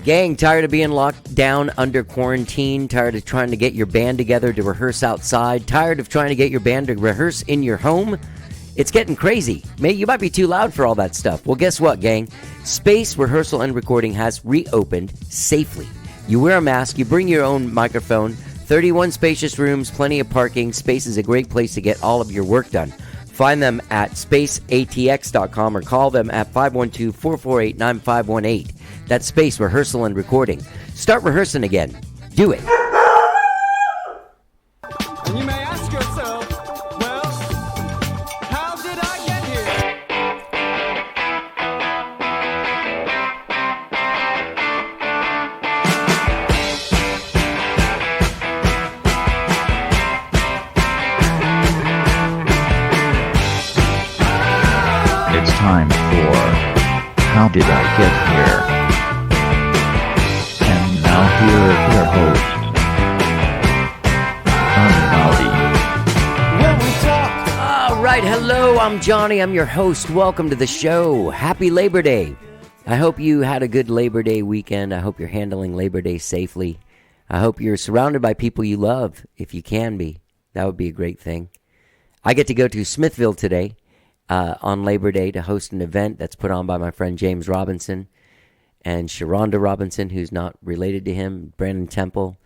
Gang, tired of being locked down under quarantine? Tired of trying to get your band together to rehearse outside? Tired of trying to get your band to rehearse in your home? It's getting crazy. You might be too loud for all that stuff. Well, guess what, gang? Space Rehearsal and Recording has reopened safely. You wear a mask, you bring your own microphone, 31 spacious rooms, plenty of parking. Space is a great place to get all of your work done. Find them at spaceatx.com or call them at 512-448-9518. That's Space Rehearsal and Recording. Start rehearsing again. Do it. And you may ask yourself, well, how did I get here? It's time for How Did I Get Here? And now here is your host, All right, hello, I'm Johnny. I'm your host. Welcome to the show. Happy Labor Day. I hope you had a good Labor Day weekend. I hope you're handling Labor Day safely. I hope you're surrounded by people you love, if you can be. That would be a great thing. I get to go to Smithville today on Labor Day to host an event that's put on by my friend James Robinson and Sharonda Robinson, who's not related to him, Brandon Temple.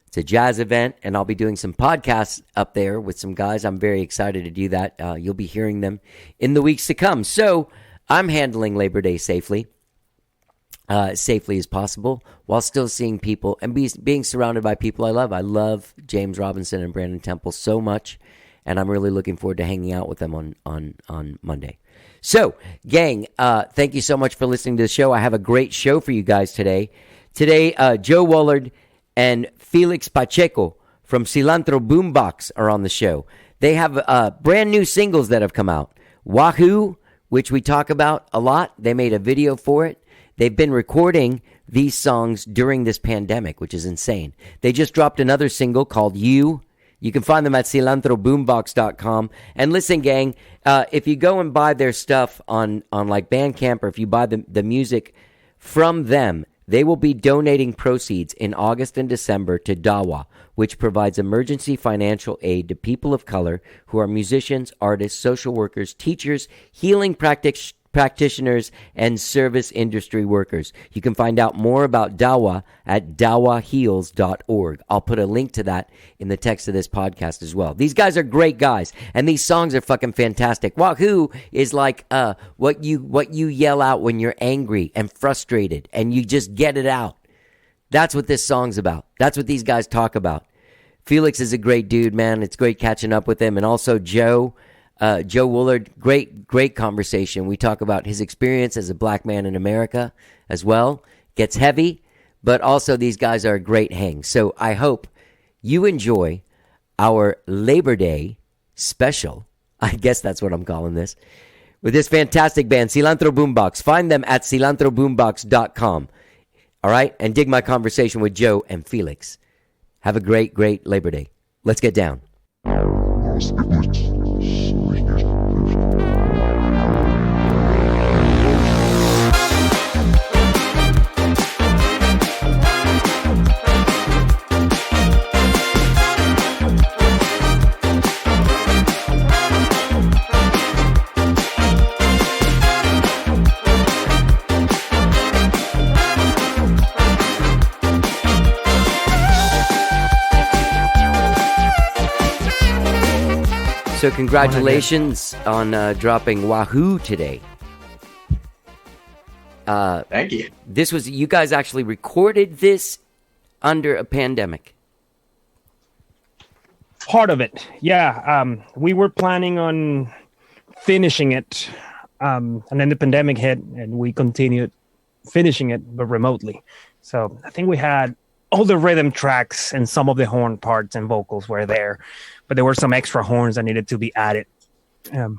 It's a jazz event, and I'll be doing some podcasts up there with some guys. I'm very excited to do that. You'll be hearing them in the weeks to come. So I'm handling Labor Day safely as possible, while still seeing people and being surrounded by people I love. I love James Robinson and Brandon Temple so much, and I'm really looking forward to hanging out with them on Monday. So, gang, thank you so much for listening to the show. I have a great show for you guys today. Today, Joe Woolard and Felix Pacheco from Cilantro Boombox are on the show. They have brand new singles that have come out. Wahoo, which we talk about a lot. They made a video for it. They've been recording these songs during this pandemic, which is insane. They just dropped another single called You. You can find them at cilantroboombox.com. And listen, gang, if you go and buy their stuff on like Bandcamp, or if you buy the music from them, they will be donating proceeds in August and December to DAWA, which provides emergency financial aid to people of color who are musicians, artists, social workers, teachers, healing practitioners, and service industry workers. You can find out more about DAWA at dawaheals.org. I'll put a link to that in the text of this podcast as well. These guys are great guys, and these songs are fucking fantastic. Wahoo is like what you yell out when you're angry and frustrated, and you just get it out. That's what this song's about. That's what these guys talk about. Felix is a great dude, man. It's great catching up with him. And also Joe Woolard, great conversation. We talk about his experience as a black man in America as well. Gets heavy, but also these guys are a great hang. So I hope you enjoy our Labor Day special. I guess that's what I'm calling this. With this fantastic band, Cilantro Boombox. Find them at cilantroboombox.com. All right? And dig my conversation with Joe and Felix. Have a great Labor Day. Let's get down. So congratulations on dropping Wahoo today. Thank you. You guys actually recorded this under a pandemic. Part of it, yeah. We were planning on finishing it, and then the pandemic hit, and we continued finishing it, but remotely. So I think we had all the rhythm tracks and some of the horn parts and vocals were there, but there were some extra horns that needed to be added. And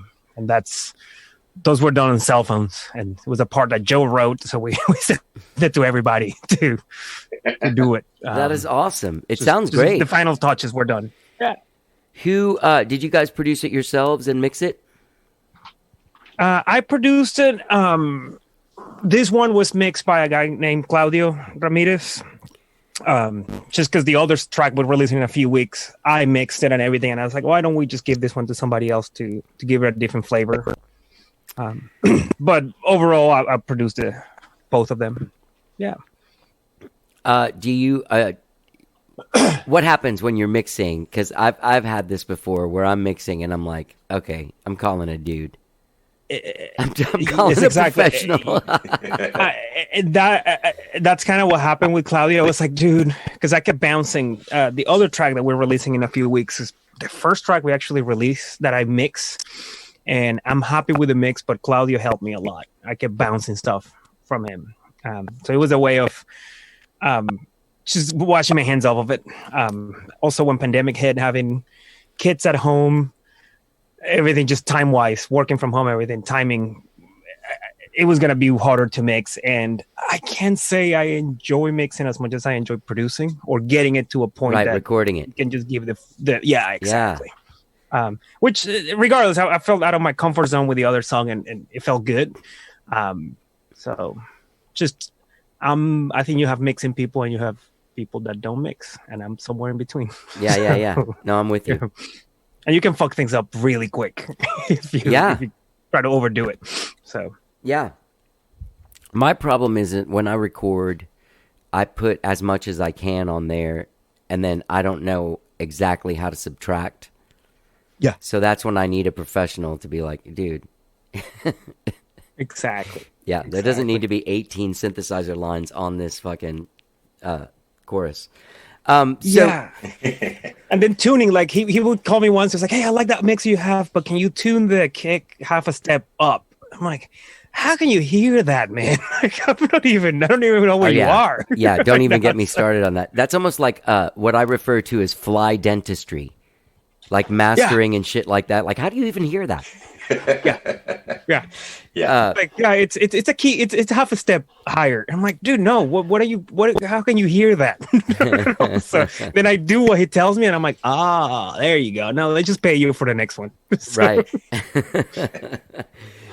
those were done on cell phones, and it was a part that Joe wrote, so we sent it to everybody to do it. That is awesome. It sounds great. The final touches were done. Yeah. Who did you guys produce it yourselves and mix it? I produced it. This one was mixed by a guy named Claudio Ramirez. Just because the other track was released in a few weeks, I mixed it and everything, and I was like, why don't we just give this one to somebody else to give it a different flavor? But overall, I produced both of them. Yeah. Do you? What happens when you're mixing? Because I've had this before where I'm mixing and I'm like, okay, I'm calling a dude. I'm calling a professional. That's kind of what happened with Claudio. I was like, dude, because I kept bouncing. The other track that we're releasing in a few weeks is the first track we actually released that I mix, and I'm happy with the mix. But Claudio helped me a lot. I kept bouncing stuff from him, so it was a way of just washing my hands off of it. Also, when pandemic hit, having kids at home. Everything just time-wise, working from home, everything, timing, it was going to be harder to mix. And I can't say I enjoy mixing as much as I enjoy producing or getting it to a point that recording it. You can just give yeah, exactly. Yeah. Which, regardless, I felt out of my comfort zone with the other song and it felt good. So just, I think you have mixing people and you have people that don't mix, and I'm somewhere in between. Yeah. No, I'm with you. Yeah. And you can fuck things up really quick if you try to overdo it. So yeah, my problem isn't when I record, I put as much as I can on there, and then I don't know exactly how to subtract. Yeah. So that's when I need a professional to be like, dude. Exactly. Yeah, there doesn't need to be 18 synthesizer lines on this fucking chorus. Yeah. And then tuning, like he would call me once. He was like, hey, I like that mix you have, but can you tune the kick half a step up? I'm like, how can you hear that, man? Like, I don't even know where you are. Yeah, don't even get me started on that. That's almost like what I refer to as fly dentistry, like mastering and shit like that. Like, how do you even hear that? Yeah. It's a key. It's half a step higher. I'm like, dude, no. What are you? How can you hear that? So then I do what he tells me, and I'm like, there you go. No, they just pay you for the next one. Right.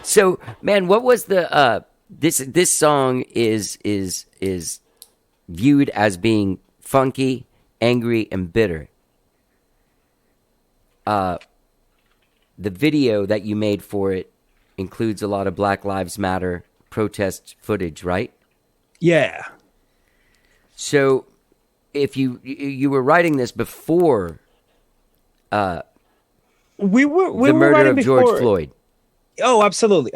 So, man, what was the this song is viewed as being funky, angry, and bitter. The video that you made for it includes a lot of Black Lives Matter protest footage, right? Yeah. So, if you were writing this before we were the murder of George Floyd. Oh, absolutely.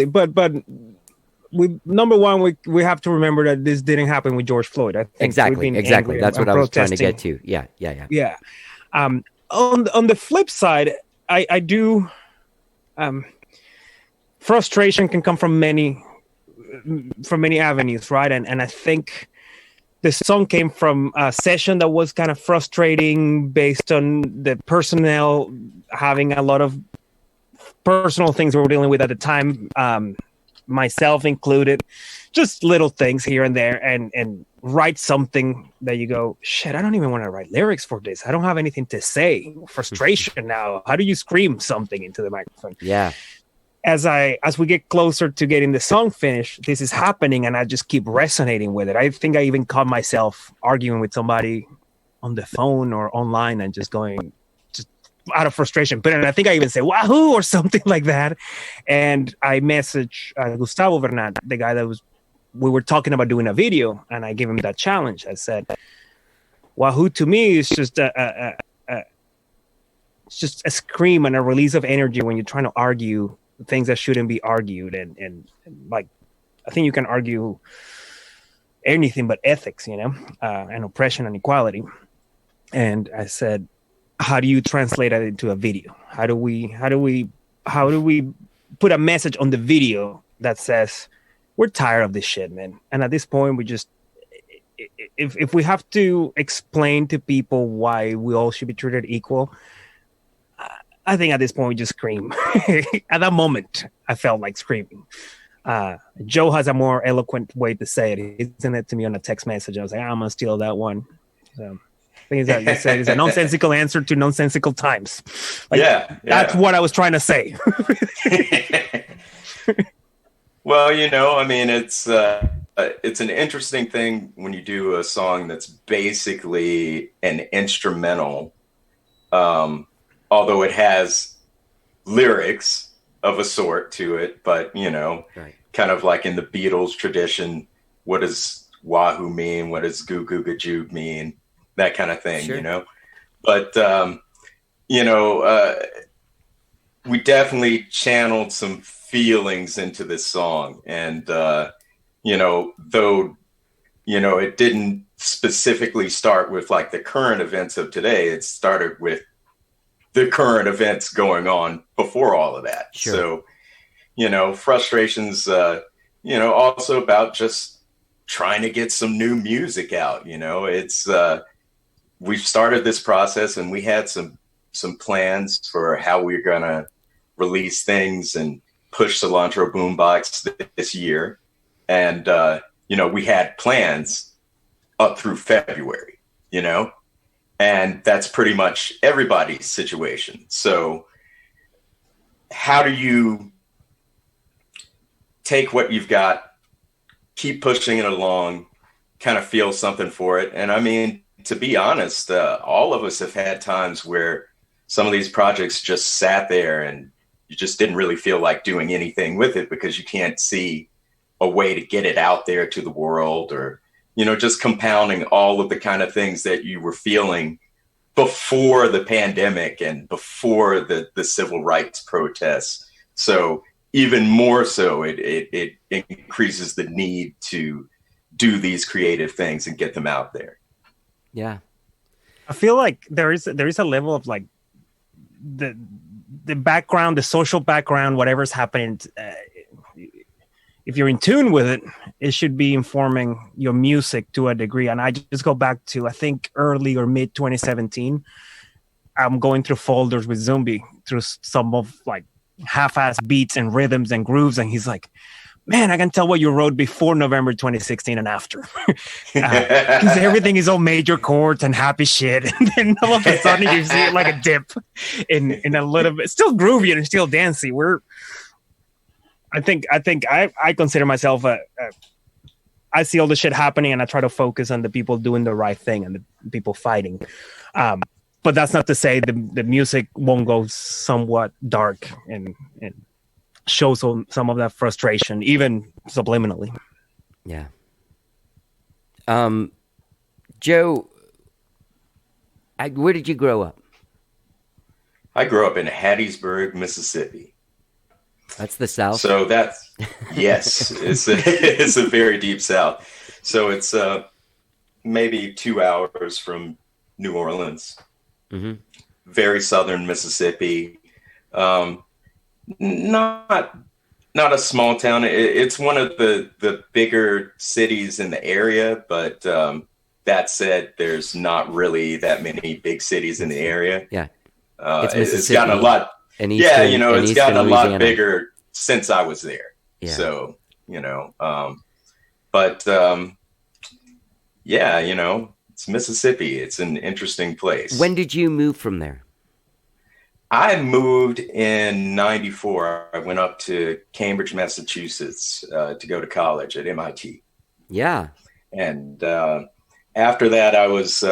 But number one, we have to remember that this didn't happen with George Floyd. I think exactly. That's what I was trying to get to. Yeah. On the flip side, I do. Frustration can come from many avenues, right? And I think the song came from a session that was kind of frustrating based on the personnel having a lot of personal things we were dealing with at the time, myself included, just little things here and there, and write something that you go, shit, I don't even want to write lyrics for this. I don't have anything to say. Frustration now. How do you scream something into the microphone? Yeah. As we get closer to getting the song finished, this is happening, and I just keep resonating with it. I think I even caught myself arguing with somebody on the phone or online and just going just out of frustration. But I think I even say "wahoo" or something like that. And I messaged Gustavo Bernat, the guy that we were talking about doing a video, and I gave him that challenge. I said, "Wahoo" to me is just it's just a scream and a release of energy when you're trying to argue things that shouldn't be argued, and like I think you can argue anything but ethics, and oppression and equality. And I said, how do you translate that into a video? How do we put a message on the video that says we're tired of this shit, man? And at this point, we just if we have to explain to people why we all should be treated equal, I think at this point we just scream. At that moment, I felt like screaming. Joe has a more eloquent way to say it. He sent it to me on a text message. I was like, I'm gonna steal that one. So I think it's a nonsensical answer to nonsensical times. Like, that's what I was trying to say. Well, I mean, it's an interesting thing when you do a song that's basically an instrumental, although it has lyrics of a sort to it, but Right. kind of like in the Beatles tradition, what does Wahoo mean? What does Goo Goo Gajoog mean? That kind of thing, Sure. But you know, uh, we definitely channeled some feelings into this song, and though it didn't specifically start with like the current events of today. It started with the current events going on before all of that. Sure. So, frustrations, also about just trying to get some new music out. It's we've started this process, and we had some plans for how we're gonna release things and push Cilantro Boombox this year, and we had plans up through February, and that's pretty much everybody's situation. So how do you take what you've got, keep pushing it along, kind of feel something for it? And I mean, to be honest, all of us have had times where some of these projects just sat there and you just didn't really feel like doing anything with it because you can't see a way to get it out there to the world, or just compounding all of the kind of things that you were feeling before the pandemic and before the civil rights protests. So even more so, it increases the need to do these creative things and get them out there. Yeah. I feel like there is a level of like the background, the social background, whatever's happening. If you're in tune with it, it should be informing your music to a degree. And I just go back to, I think, early or mid 2017. I'm going through folders with Zumbi through some of like half-ass beats and rhythms and grooves. And he's like, man, I can tell what you wrote before November 2016 and after. Because everything is all major chords and happy shit. And then all of a sudden you see it like a dip in a little bit. Still groovy and still dancey. I think I consider myself I see all the shit happening and I try to focus on the people doing the right thing and the people fighting. But that's not to say the music won't go somewhat dark and show some of that frustration, even subliminally. Yeah. Joe, where did you grow up? I grew up in Hattiesburg, Mississippi. That's the South. So that's, yes, it's a very deep South. So it's maybe 2 hours from New Orleans. Mm-hmm. Very southern Mississippi. Not a small town. It's one of the bigger cities in the area, but that said, there's not really that many big cities in the area. Yeah. It's gotten a lot. It's gotten a lot bigger since I was there. Yeah. So, it's Mississippi. It's an interesting place. When did you move from there? I moved in 94. I went up to Cambridge, Massachusetts to go to college at MIT. Yeah. And after that, I was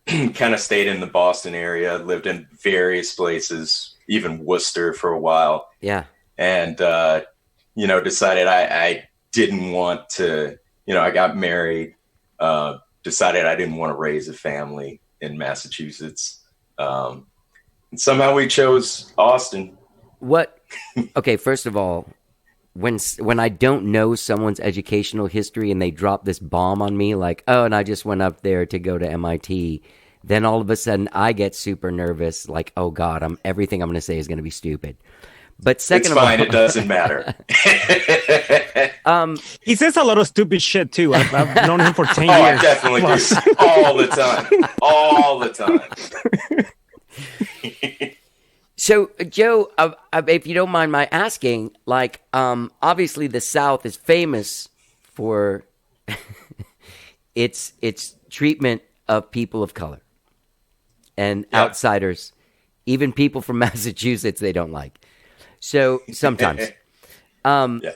kind of stayed in the Boston area, lived in various places, even Worcester for a while. Yeah. And, decided I didn't want to, I got married, decided I didn't want to raise a family in Massachusetts. And somehow we chose Austin. What? Okay, first of all, when I don't know someone's educational history and they drop this bomb on me, like, oh, and I just went up there to go to MIT, then all of a sudden I get super nervous, like, oh God, everything I'm going to say is going to be stupid. But second it's fine, it doesn't matter. He says a lot of stupid shit too. I've known him for 10 years. I definitely plus. do. All the time. All the time. So, Joe, if you don't mind my asking, like, obviously the South is famous for its treatment of people of color and outsiders, even people from Massachusetts they don't like. So sometimes. Yeah.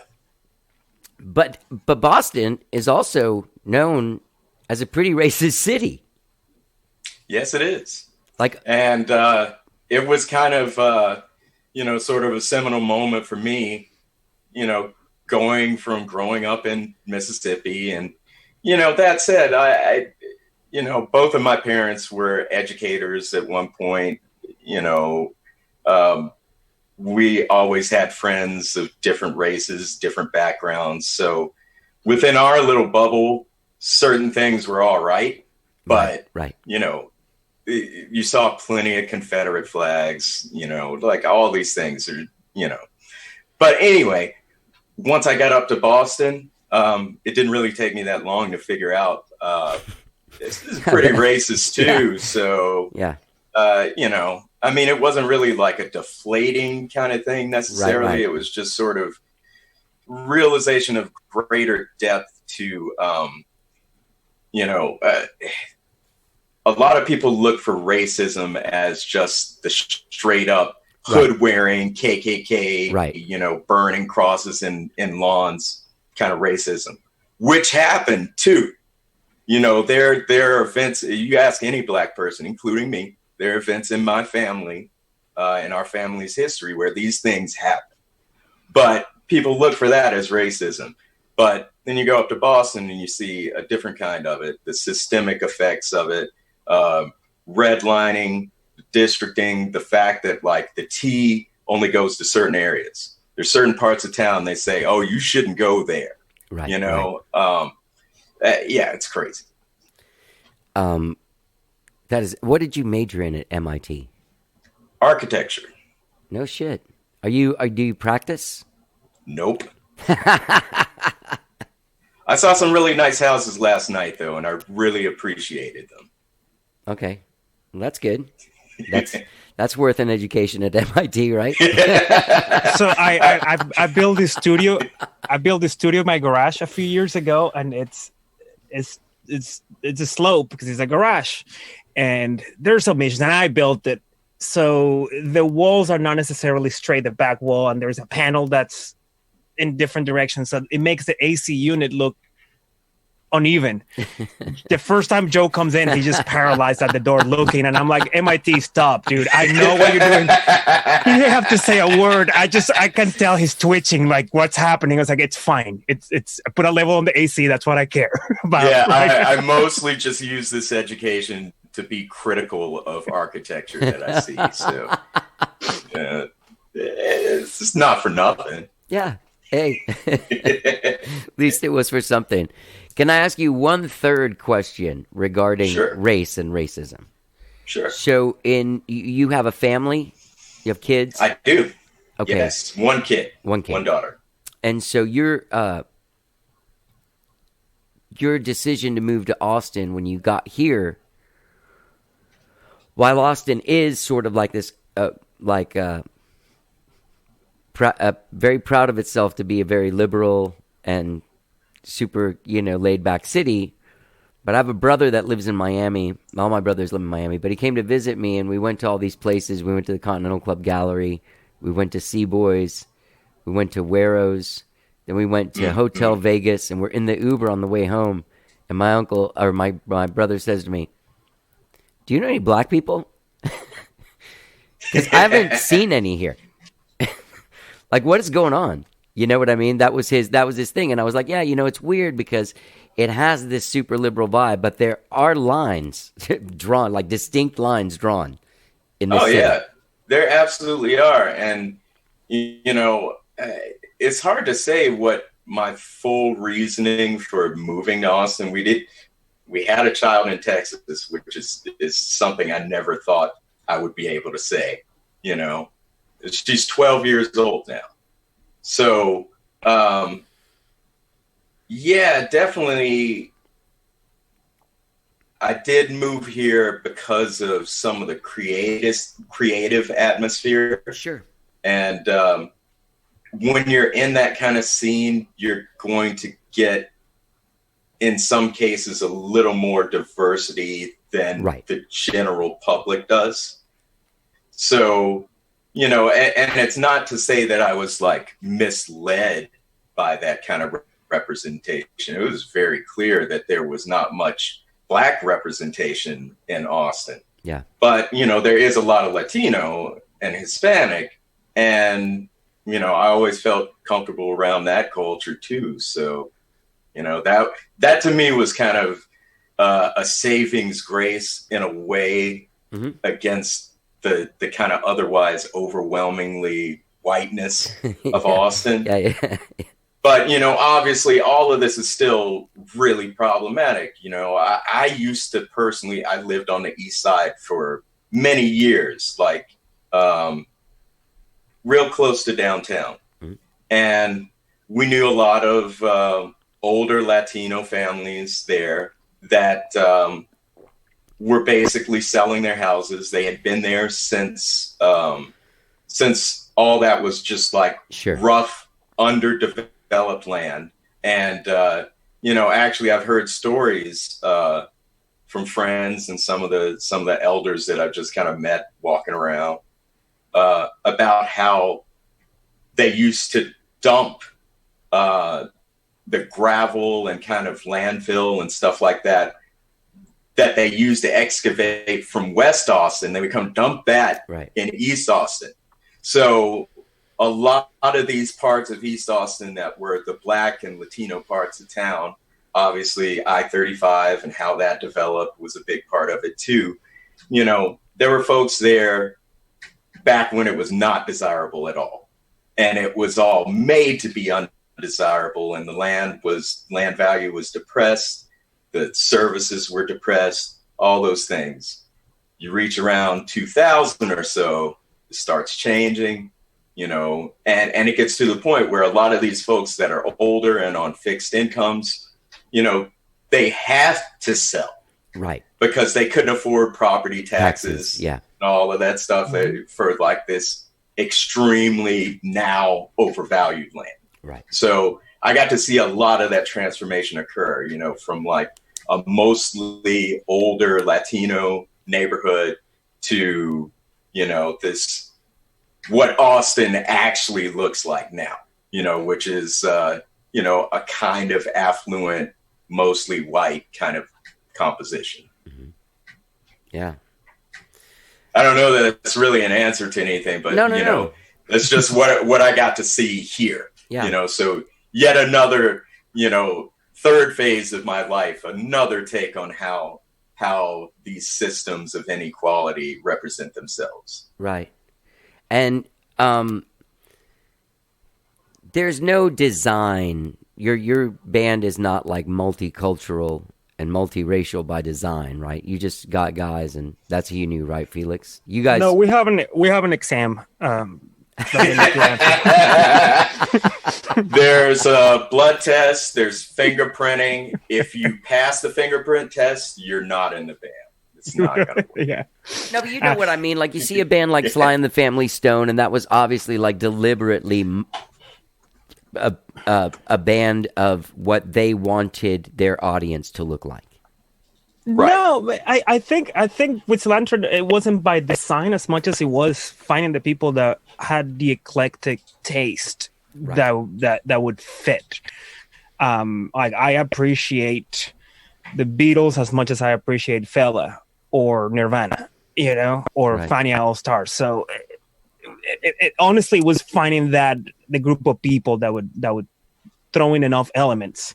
But Boston is also known as a pretty racist city. Yes, it is. Like, And it was kind of, sort of a seminal moment for me, going from growing up in Mississippi. And, that said, I both of my parents were educators at one point. We always had friends of different races, different backgrounds. So within our little bubble, certain things were all right. But, right. You saw plenty of Confederate flags, like all these things are, But anyway, once I got up to Boston, it didn't really take me that long to figure out this is pretty racist too. Yeah. So, Yeah. I mean, it wasn't really like a deflating kind of thing necessarily. Right. It was just sort of realization of greater depth to, a lot of people look for racism as just the straight up hood wearing KKK, right. Burning crosses in lawns kind of racism, which happened too. There are events, you ask any black person, including me, there are events in my family, in our family's history where these things happen. But people look for that as racism. But then you go up to Boston and you see a different kind of it, the systemic effects of it, redlining, districting, the fact that like the T only goes to certain areas. There's certain parts of town they say, oh, you shouldn't go there. Right. Yeah, it's crazy. That is, what did you major in at MIT? Architecture. No shit. Do you practice? Nope. I saw some really nice houses last night though, and I really appreciated them. Okay. Well, that's good. That's worth an education at MIT, right? So I built this studio. I built this studio in my garage a few years ago, and it's a slope because it's a garage, and there's some issues. And I built it, so the walls are not necessarily straight. The back wall, and there's a panel that's in different directions, so it makes the AC unit look uneven. The first time Joe comes in, he's just paralyzed at the door looking, and I'm like, MIT, stop, dude. I know what you're doing. He didn't have to say a word. I can tell he's twitching, like what's happening. I was like, it's fine. It's I put a level on the AC. That's what I care about. Yeah, I mostly just use this education to be critical of architecture that I see. So it's just not for nothing. Yeah. Hey, at least it was for something. Can I ask you one third question regarding race and racism? Sure. So, you have a family? You have kids? I do. Okay. Yes, one kid, one daughter. And so your decision to move to Austin when you got here, while Austin is sort of like this, very proud of itself to be a very liberal and super, laid back city. But I have a brother that lives in Miami. All my brothers live in Miami, but he came to visit me and we went to all these places. We went to the Continental Club Gallery. We went to Sea Boys. We went to Waro's. Then we went to Hotel Vegas, and we're in the Uber on the way home. And my uncle, or my brother says to me, do you know any black people? Because I haven't seen any here. Like, what is going on? You know what I mean? That was his thing. And I was like, yeah, it's weird because it has this super liberal vibe, but there are lines drawn, like distinct lines drawn in this city. Yeah, there absolutely are. And, it's hard to say what my full reasoning for moving to Austin. We had a child in Texas, which is something I never thought I would be able to say, She's 12 years old now. So, yeah, definitely. I did move here because of some of the creative atmosphere. Sure. And when you're in that kind of scene, you're going to get, in some cases, a little more diversity than the general public does. So, and it's not to say that I was like misled by that kind of representation. It was very clear that there was not much Black representation in Austin. Yeah. But, there is a lot of Latino and Hispanic, and, I always felt comfortable around that culture too. So, that to me was kind of a savings grace in a way against the kind of otherwise overwhelmingly whiteness of Austin. Yeah. But, obviously all of this is still really problematic. I used to personally, I lived on the East Side for many years, like real close to downtown. And we knew a lot of older Latino families there that were basically selling their houses. They had been there since all that was just like rough, underdeveloped land. And, actually I've heard stories from friends and some of the elders that I've just kind of met walking around about how they used to dump the gravel and kind of landfill and stuff like that they used to excavate from West Austin. They would come dump that in East Austin. So a lot of these parts of East Austin that were the Black and Latino parts of town, obviously I-35 and how that developed was a big part of it too. There were folks there back when it was not desirable at all. And it was all made to be undesirable, and the land value was depressed. The services were depressed, all those things. You reach around 2000 or so, it starts changing, and it gets to the point where a lot of these folks that are older and on fixed incomes, they have to sell. Right. Because they couldn't afford property taxes. Yeah. And all of that stuff for like this extremely now overvalued land. Right. So I got to see a lot of that transformation occur, from like a mostly older Latino neighborhood to, this, what Austin actually looks like now, which is, a kind of affluent, mostly white kind of composition. Yeah. I don't know that it's really an answer to anything, but no. That's just what I got to see here. Yeah. So yet another, third phase of my life, another take on how these systems of inequality represent themselves. Right. And there's no design. Your band is not like multicultural and multiracial by design, right? You just got guys, and that's who you knew, right, Felix? You guys. No, we have an exam. There's a blood test. There's fingerprinting. If you pass the fingerprint test, you're not in the band. It's not gonna work. Yeah. No, but you know what I mean. Like you see a band like Sly and the Family Stone, and that was obviously like deliberately a band of what they wanted their audience to look like. Right. No, but I think with Cilantro, it wasn't by design as much as it was finding the people that had the eclectic taste that would fit. Like I appreciate the Beatles as much as I appreciate Fela or Nirvana, or Fania All Stars. So it honestly was finding the group of people that would throw in enough elements.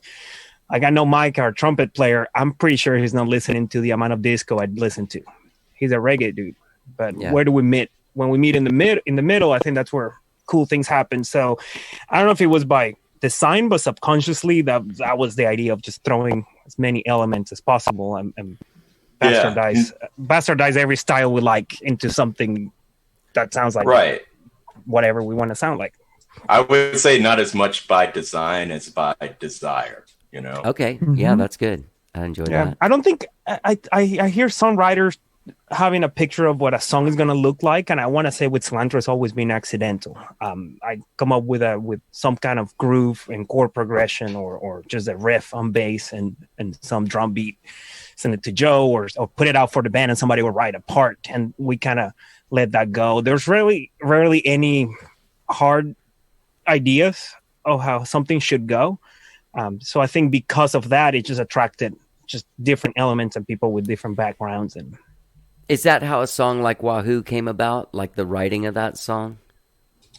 Like I know Mike, our trumpet player, I'm pretty sure he's not listening to the amount of disco I'd listen to. He's a reggae dude. But where do we meet? When we meet in the middle, I think that's where cool things happen. So I don't know if it was by design, but subconsciously that was the idea of just throwing as many elements as possible and bastardize every style we like into something that sounds like whatever we want to sound like. I would say not as much by design as by desire. Okay. Yeah, that's good. I enjoy that. I don't think I hear songwriters having a picture of what a song is going to look like, and I want to say with Cilantro, it's always been accidental. I come up with some kind of groove and chord progression, or just a riff on bass and some drum beat, send it to Joe, or put it out for the band, and somebody will write a part, and we kind of let that go. There's rarely any hard ideas of how something should go. So I think because of that, it just attracted just different elements and people with different backgrounds. And is that how a song like Wahoo came about? Like the writing of that song?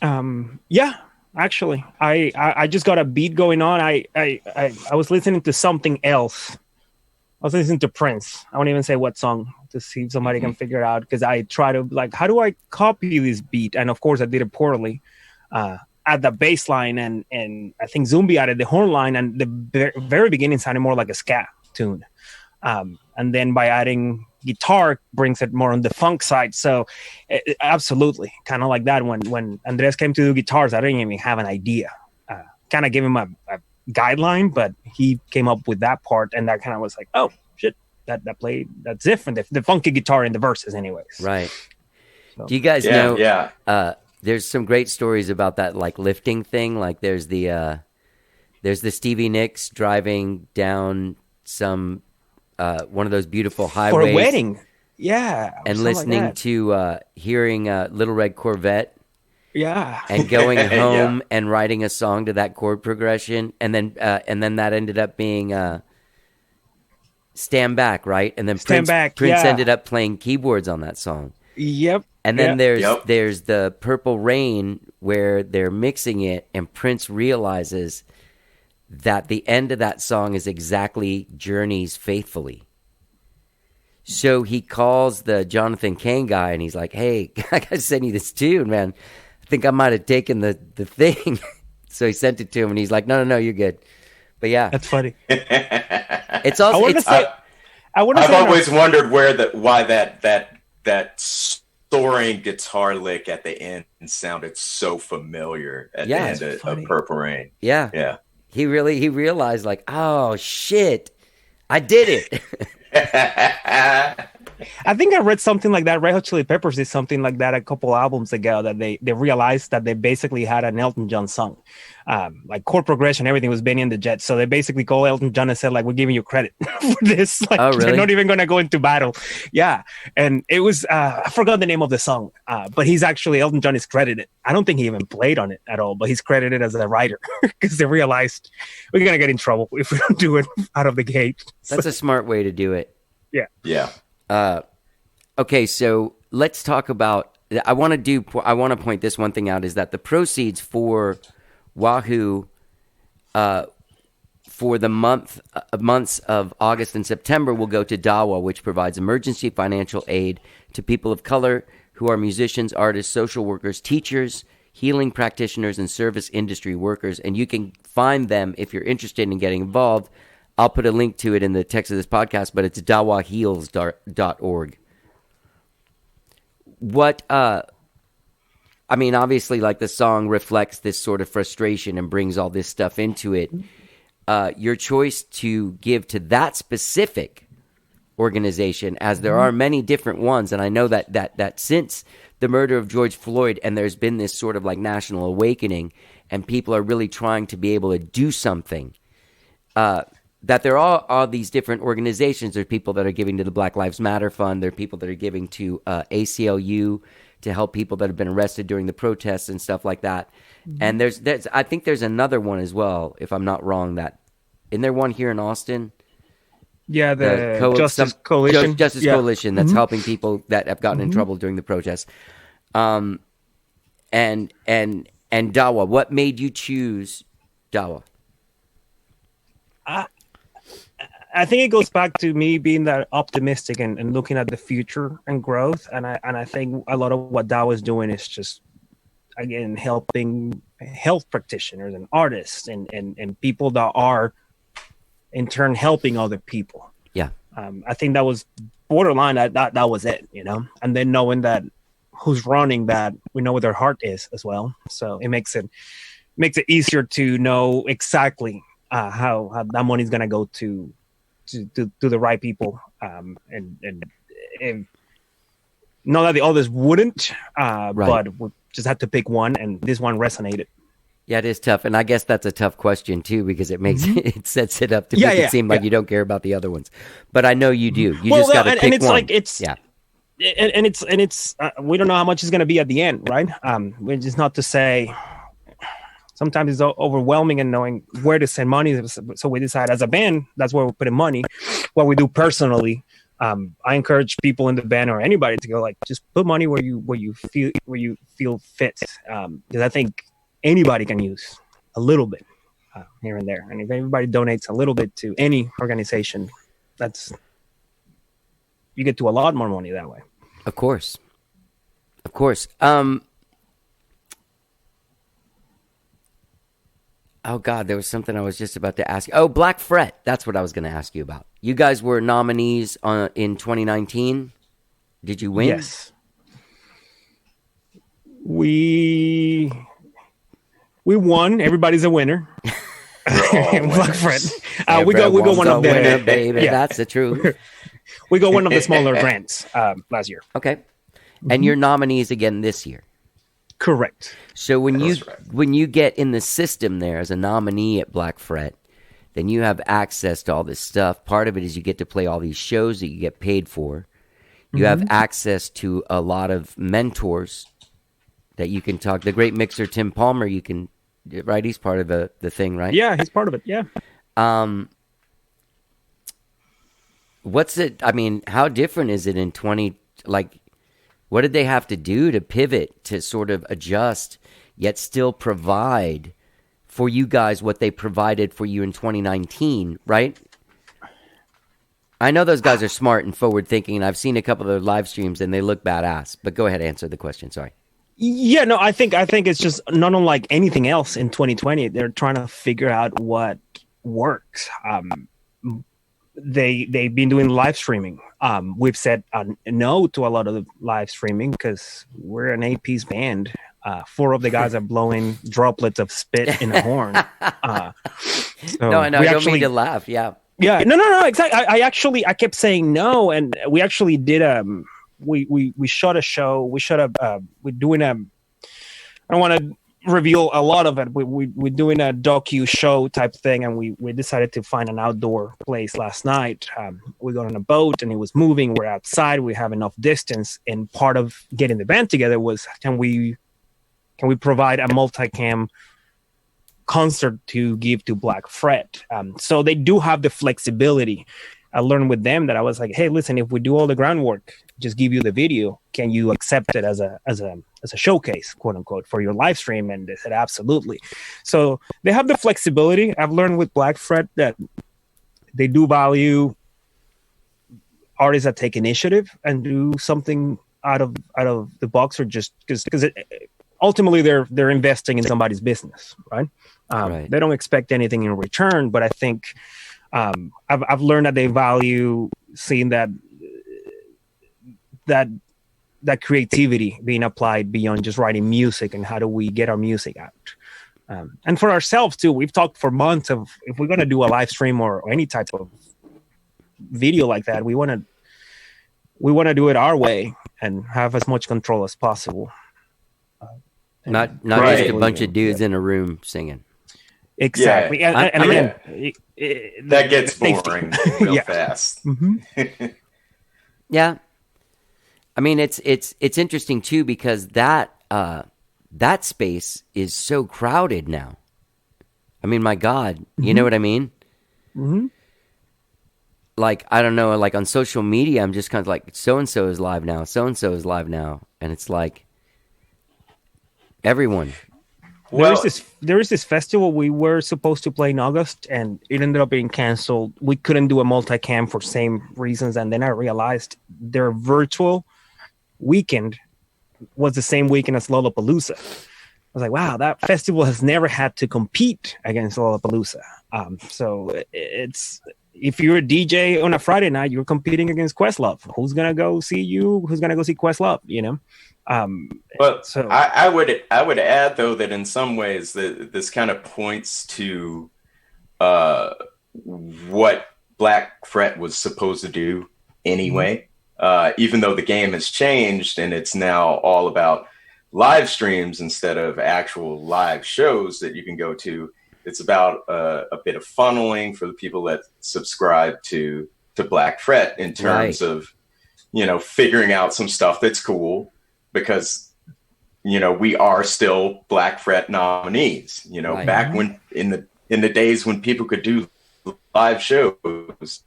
Yeah, actually, I just got a beat going on. I was listening to something else. I was listening to Prince. I won't even say what song to see if somebody can figure it out, because I try to how do I copy this beat? And of course I did it poorly. At the bass line, and I think Zumbi added the horn line, and the very beginning sounded more like a ska tune. And then by adding guitar brings it more on the funk side. So absolutely, kind of like that. When Andres came to do guitars, I didn't even have an idea. Kind of gave him a guideline, but he came up with that part, and that kind of was like, oh shit, that's different. The funky guitar in the verses anyways. Right. So. Do you guys know? There's some great stories about that, like lifting thing. Like there's the Stevie Nicks driving down some one of those beautiful highways for a wedding, and listening like to hearing Little Red Corvette, and going home and writing a song to that chord progression, and then that ended up being Stand Back, right? And then Prince ended up playing keyboards on that song. Yep. And then there's the Purple Rain where they're mixing it, and Prince realizes that the end of that song is exactly Journey's Faithfully. So he calls the Jonathan Cain guy, and he's like, hey, I got to send you this tune, man. I think I might have taken the thing. So he sent it to him, and he's like, no, you're good. But yeah. That's funny. It's also... I've always wondered why that soaring guitar lick at the end sounded so familiar at the end of Purple Rain. Yeah. He realized, like, oh shit, I did it. I think I read something like that. Red Hot Chili Peppers did something like that a couple albums ago, that they realized that they basically had an Elton John song. Like chord progression, everything was Benny and the Jets. So they basically called Elton John and said, like, we're giving you credit for this. Like, oh, really? They're not even going to go into battle. Yeah. And it was, I forgot the name of the song, but Elton John is credited. I don't think he even played on it at all, but he's credited as a writer because they realized we're going to get in trouble if we don't do it out of the gate. That's a smart way to do it. Yeah. Yeah. Okay, so let's talk about. I want to point this one thing out, is that the proceeds for Wahoo, for the months of August and September, will go to DAWA, which provides emergency financial aid to people of color who are musicians, artists, social workers, teachers, healing practitioners, and service industry workers. And you can find them if you're interested in getting involved. I'll put a link to it in the text of this podcast, but it's dawaheals.org. Obviously, like, the song reflects this sort of frustration and brings all this stuff into it. Your choice to give to that specific organization, as there are many different ones, and I know that since the murder of George Floyd, and there's been this sort of like national awakening, and people are really trying to be able to do something, that there are all these different organizations. There are people that are giving to the Black Lives Matter Fund. There are people that are giving to ACLU to help people that have been arrested during the protests and stuff like that. And there's I think there's another one as well, if I'm not wrong. Isn't there one here in Austin? Yeah, the Justice Coalition. Justice Coalition that's helping people that have gotten in trouble during the protests. And DAWA. What made you choose DAWA? I think it goes back to me being that optimistic and looking at the future and growth. And I think a lot of what DAWA is doing is just, again, helping health practitioners and artists and people that are in turn helping other people. Yeah. I think that was borderline. That was it, and then knowing that who's running that, we know what their heart is as well. So it makes it easier to know exactly how that money is going to go to the right people. And Not that the others wouldn't, Right. but we just had to pick one, and this one resonated. Yeah, it is tough, and I guess that's a tough question too because it makes it sets it up to Yeah, make it yeah, seem like yeah. you don't care about the other ones. But I know you do. You Well, just got to and pick it's one. like it's yeah, and it's we don't know how much it's going to be at the end, right? Which is not to say sometimes it's overwhelming and knowing where to send money. So we decide as a band that's where we're putting money. What we do personally, I encourage people in the band or anybody to go like just put money where you feel fit, because I think anybody can use a little bit here and there, and if everybody donates a little bit to any organization, that's you get to a lot more money that way. of course, of course. Oh God, there was something I was just about to ask. Oh, Black Fret. That's what I was going to ask you about. You guys were nominees in 2019. Did you win? Yes. We won. Everybody's a winner. Black Fret. We go one of the winner, baby. Yeah. That's the truth. We got one of the smaller grants last year. Okay, and you're nominees again this year. Correct. So when That's right. when you get in the system there as a nominee at Black Fret, then you have access to all this stuff. Part of it is you get to play all these shows that you get paid for. You have access to a lot of mentors that you can talk. The great mixer Tim Palmer, you can, right? He's part of the thing, right? Yeah, he's part of it. Yeah. What's it? I mean, how different is it in 20? Like, what did they have to do to pivot to sort of adjust, yet still provide for you guys what they provided for you in 2019, right? I know those guys are smart and forward thinking, and I've seen a couple of their live streams and they look badass. But go ahead, answer the question. Sorry. Yeah, no, I think it's just not unlike anything else in 2020. They're trying to figure out what works. They've been doing live streaming. We've said no to a lot of the live streaming because we're an 8-piece band. 4 of the guys are blowing droplets of spit in a horn. So No, I know. we I don't mean to laugh. Yeah. Yeah, no, exactly. I kept saying no, and we actually did. We shot a show. We're doing a. I don't want to reveal a lot of it. We're doing a docu show type thing, and we decided to find an outdoor place last night. We got on a boat, and it was moving. We're outside. We have enough distance, and part of getting the band together was can we provide a multicam concert to give to Black Fret. So they do have the flexibility. I learned with them that I was like, hey, listen, if we do all the groundwork, just give you the video, can you accept it as a showcase, quote unquote, for your live stream? And they said absolutely. So they have the flexibility. I've learned with Black Fret that they do value artists that take initiative and do something out of the box, or just because ultimately they're investing in somebody's business, right? Right. They don't expect anything in return, but I think I've learned that they value seeing that creativity being applied beyond just writing music, and how do we get our music out. And for ourselves too, we've talked for months of if we're going to do a live stream or any type of video like that, we want to do it our way and have as much control as possible. Not Right. just a bunch of dudes in a room singing. Exactly. Yeah. And again, That gets safety. boring real Yeah. fast. Yeah. I mean, it's interesting too because that space is so crowded now. I mean, my God, you know what I mean? Mm-hmm. Like, I don't know, like on social media, I'm just kind of like, so-and-so is live now, so-and-so is live now. And it's like, everyone. Well, There is this festival we were supposed to play in August, and it ended up being canceled. We couldn't do a multicam for same reasons, and then I realized their virtual weekend was the same weekend as Lollapalooza. I was like, wow, that festival has never had to compete against Lollapalooza. So it's if you're a DJ on a Friday night, you're competing against Questlove. Who's gonna go see you? Who's gonna go see Questlove? You know. But So- I would add though that in some ways this kind of points to what Black Fret was supposed to do anyway. even though the game has changed and it's now all about live streams instead of actual live shows that you can go to. It's about a bit of funneling for the people that subscribe to Black Fret in terms of, figuring out some stuff that's cool because, we are still Black Fret nominees, back when in the days when people could do live shows,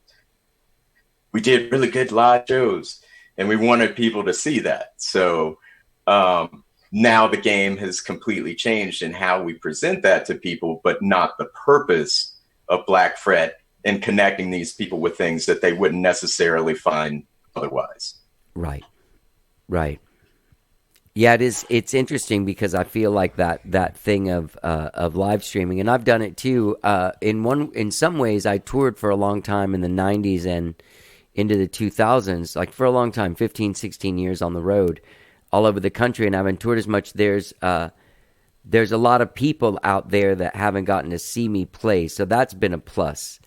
we did really good live shows and we wanted people to see that. So, now the game has completely changed in how we present that to people, but not the purpose of Black Fret and connecting these people with things that they wouldn't necessarily find otherwise. Right. Yeah, it's interesting because I feel like that thing of live streaming, and I've done it too. In some ways, I toured for a long time in the 90s and into the 2000s, like for a long time, 15, 16 years on the road, all over the country, and I haven't toured as much. There's a lot of people out there that haven't gotten to see me play, so that's been a plus.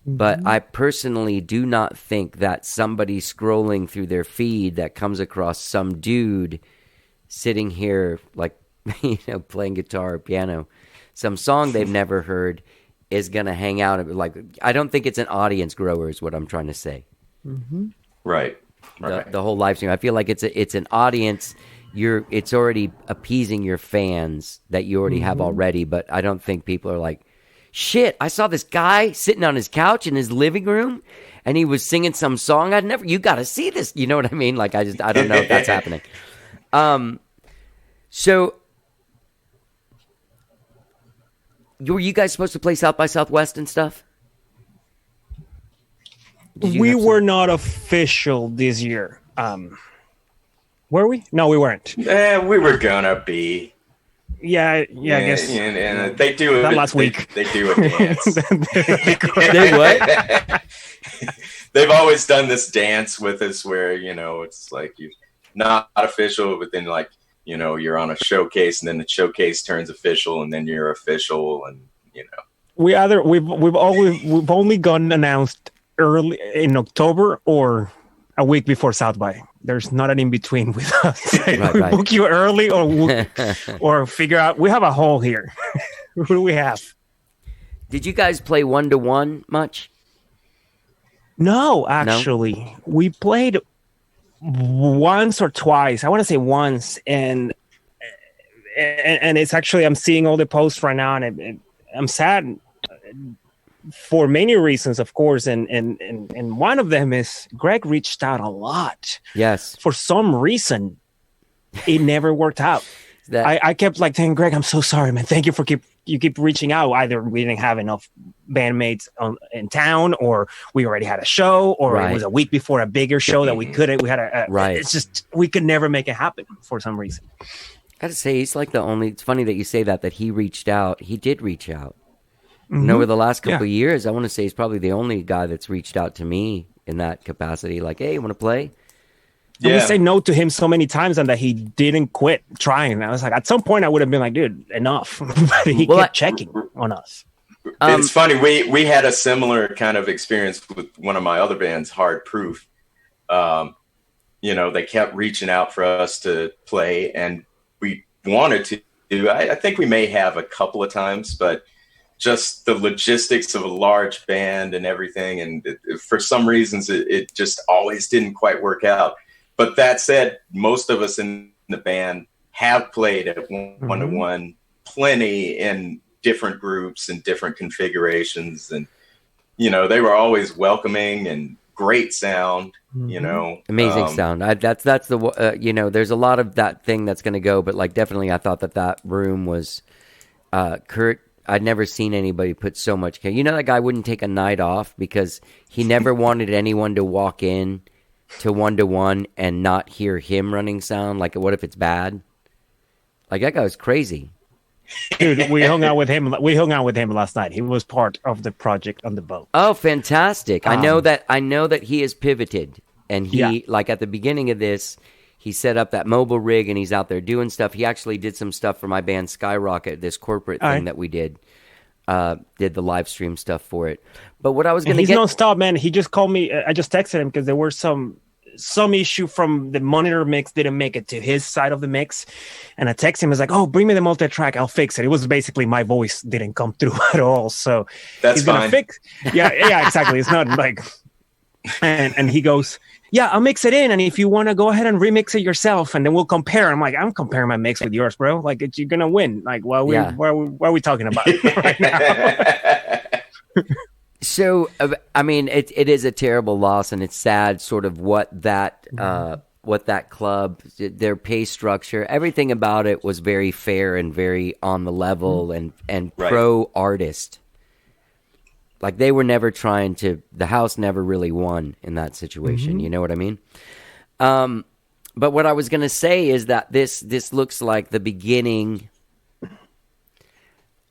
But I personally do not think that somebody scrolling through their feed that comes across some dude sitting here, like, playing guitar or piano, some song they've never heard, is going to hang out. Like, I don't think it's an audience grower is what I'm trying to say. Right. The whole live stream. I feel like it's an audience. It's already appeasing your fans that you already have already, but I don't think people are like, shit, I saw this guy sitting on his couch in his living room and he was singing some song. You got to see this. You know what I mean? Like, I don't know if that's happening. So were you guys supposed to play South by Southwest and stuff? We were not official this year. Were we? No, we weren't. We were gonna be. Yeah, I guess. And they do it last week. They do a dance. They what? They've always done this dance with us where, it's like you're not official, but then you're on a showcase and then the showcase turns official and then you're official and, We've only gotten announced early in October or a week before South by. There's not an in between with us. We book you early or figure out. We have a hole here. Who do we have? Did you guys play 1-to-1 much? No, actually, we played once or twice. I want to say once, and it's actually I'm seeing all the posts right now, and I'm sad. For many reasons, of course, and one of them is Greg reached out a lot. Yes. For some reason, it never worked out. I kept saying, Greg, I'm so sorry, man. Thank you for keep reaching out. Either we didn't have enough bandmates in town, or we already had a show, or it was a week before a bigger show that we couldn't. We had It's just we could never make it happen for some reason. I gotta say, he's like the only. It's funny that you say that he reached out. He did reach out. And over the last couple of years, I want to say he's probably the only guy that's reached out to me in that capacity. Like, hey, you want to play? Yeah. We say no to him so many times and that he didn't quit trying. I was like, at some point, I would have been like, dude, enough. But he kept checking on us. It's funny. We had a similar kind of experience with one of my other bands, Hard Proof. They kept reaching out for us to play, and we wanted to. I think we may have a couple of times, but just the logistics of a large band and everything. And for some reasons, it just always didn't quite work out. But that said, most of us in the band have played at 1-to-1 plenty in different groups and different configurations. And, they were always welcoming and great sound, Amazing sound. That's the, there's a lot of that thing that's going to go. But definitely I thought that room was Kurt. I'd never seen anybody put so much care. That guy wouldn't take a night off because he never wanted anyone to walk in to 1-to-1 and not hear him running sound. Like, what if it's bad? Like, that guy was crazy. Dude, we hung out with him. We hung out with him last night. He was part of the project on the boat. Oh, fantastic! I know that he has pivoted, and he at the beginning of this. He set up that mobile rig and he's out there doing stuff. He actually did some stuff for my band Skyrocket, this corporate thing that we did. Did the live stream stuff for it. But what I was going to get... He's non-stop, man. He just called me. I just texted him because there were some some issue from the monitor mix didn't make it to his side of the mix, and I text him, I was like, oh, bring me the multi-track, I'll fix it. It was basically my voice didn't come through at all, so That's he's gonna fine. fix. Yeah, exactly. It's not like, and he goes, yeah, I'll mix it in, and if you want to go ahead and remix it yourself, and then we'll compare. I'm like, I'm comparing my mix with yours, bro. Like, you're gonna win. Like, what are we talking about right now? So, I mean, it is a terrible loss, and it's sad. Sort of what that club, their pay structure, everything about it was very fair and very on the level and Right. pro artist. Like they were never trying to. The house never really won in that situation. You know what I mean? But what I was going to say is that this looks like the beginning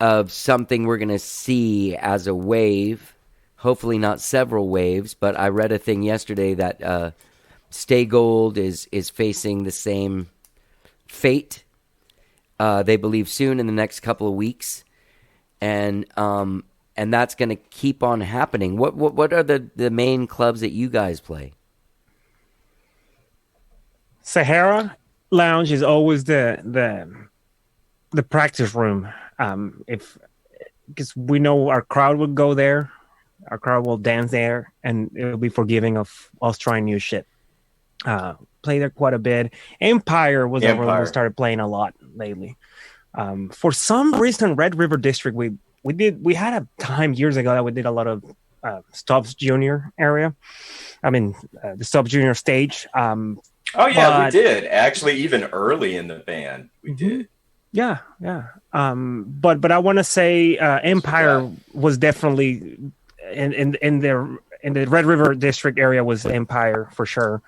of something we're going to see as a wave. Hopefully not several waves, but I read a thing yesterday that Stay Gold is facing the same fate. They believe soon in the next couple of weeks, and that's going to keep on happening. What are the main clubs that you guys play? Sahara Lounge is always the practice room. Because we know our crowd would go there, our crowd will dance there, and it'll be forgiving of us trying new shit. Play there quite a bit. Empire was the one we started playing a lot lately. For some reason, Red River District, we had a time years ago that we did a lot of Stubbs Junior area. I mean, the Stubbs Junior stage. Oh yeah, we did actually. Even early in the band, we did. Yeah. But I want to say Empire was definitely in the Red River District area was Empire for sure.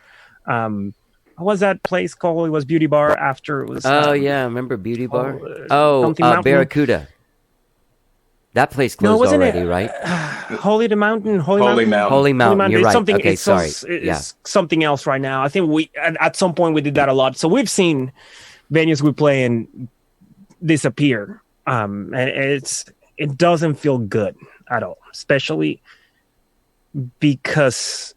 What was that place called? It was Beauty Bar after it was. Oh yeah, remember Beauty Bar? Mountain. Barracuda. That place closed already, right? Holy Mountain. Holy Mountain. You're right. Okay, sorry. It's something else right now. I think we at some point we did that a lot. So we've seen venues we play in disappear, and it doesn't feel good at all, especially because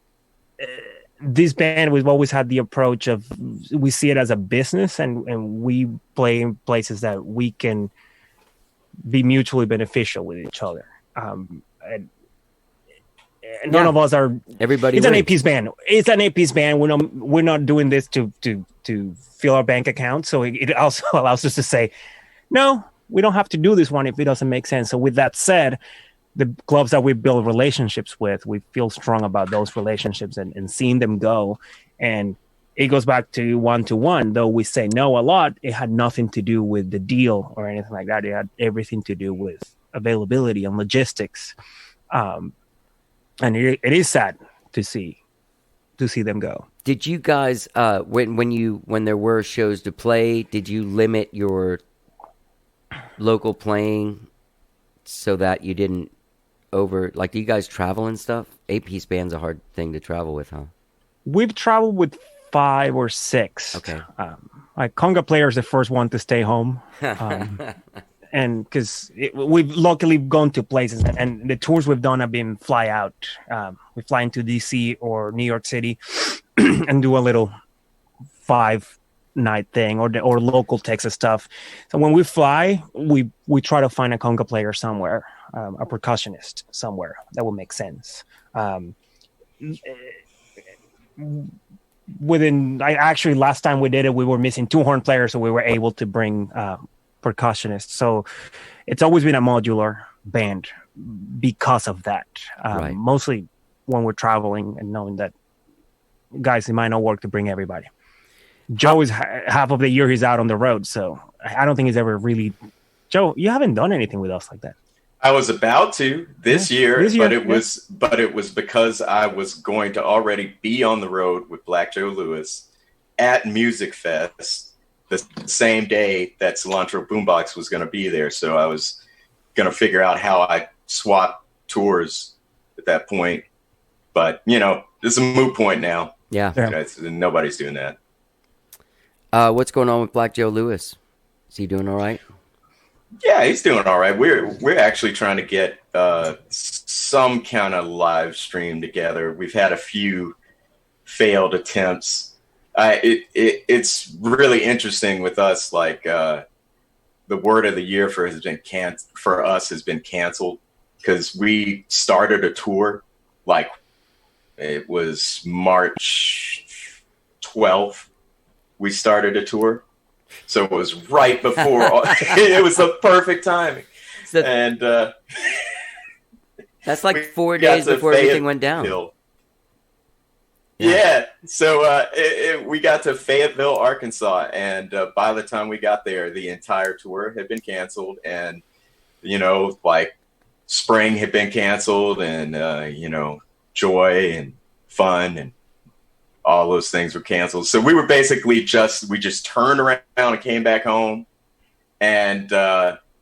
this band, we've always had the approach of we see it as a business, and we play in places that we can be mutually beneficial with each other. And none of us are. Everybody. It's an AP's band. It's an AP's band. We're not doing this to fill our bank account. So it also allows us to say, no, we don't have to do this one if it doesn't make sense. So with that said, the clubs that we build relationships with, we feel strong about those relationships and seeing them go. And it goes back to one, though we say no a lot, it had nothing to do with the deal or anything like that. It had everything to do with availability and logistics. And it is sad to see them go. Did you guys, when there were shows to play, did you limit your local playing so that you didn't do you guys travel and stuff? AP's band's a hard thing to travel with, huh? We've traveled with 5 or 6. Okay. Like conga player is the first one to stay home. And because we've luckily gone to places, and the tours we've done have been fly out. We fly into DC or New York City and do a little 5-night thing or local Texas stuff. So when we fly, we try to find a conga player somewhere, a percussionist somewhere that will make sense. Last time we did it, we were missing 2 horn players, so we were able to bring percussionists. So it's always been a modular band because of that. Right. Mostly when we're traveling and knowing that, guys, it might not work to bring everybody. Joe is half of the year he's out on the road, so I don't think he's ever really. Joe, you haven't done anything with us like that. I was about to this year, but it was because I was going to already be on the road with Black Joe Lewis at Music Fest the same day that Cilantro Boombox was going to be there. So I was going to figure out how I swap tours at that point. But, it's a moot point now. Yeah. Nobody's doing that. What's going on with Black Joe Lewis? Is he doing all right? Yeah, he's doing all right. We're actually trying to get some kind of live stream together. We've had a few failed attempts. It's really interesting with us. Like the word of the year for us has been canceled, because we started a tour like it was March 12th. We started a tour, so it was right before. It was the perfect timing, and that's like 4 days before everything went down. Yeah. So we got to Fayetteville, Arkansas, and by the time we got there, the entire tour had been canceled, and like spring had been canceled, and joy and fun and all those things were canceled. So we were basically we just turned around and came back home, and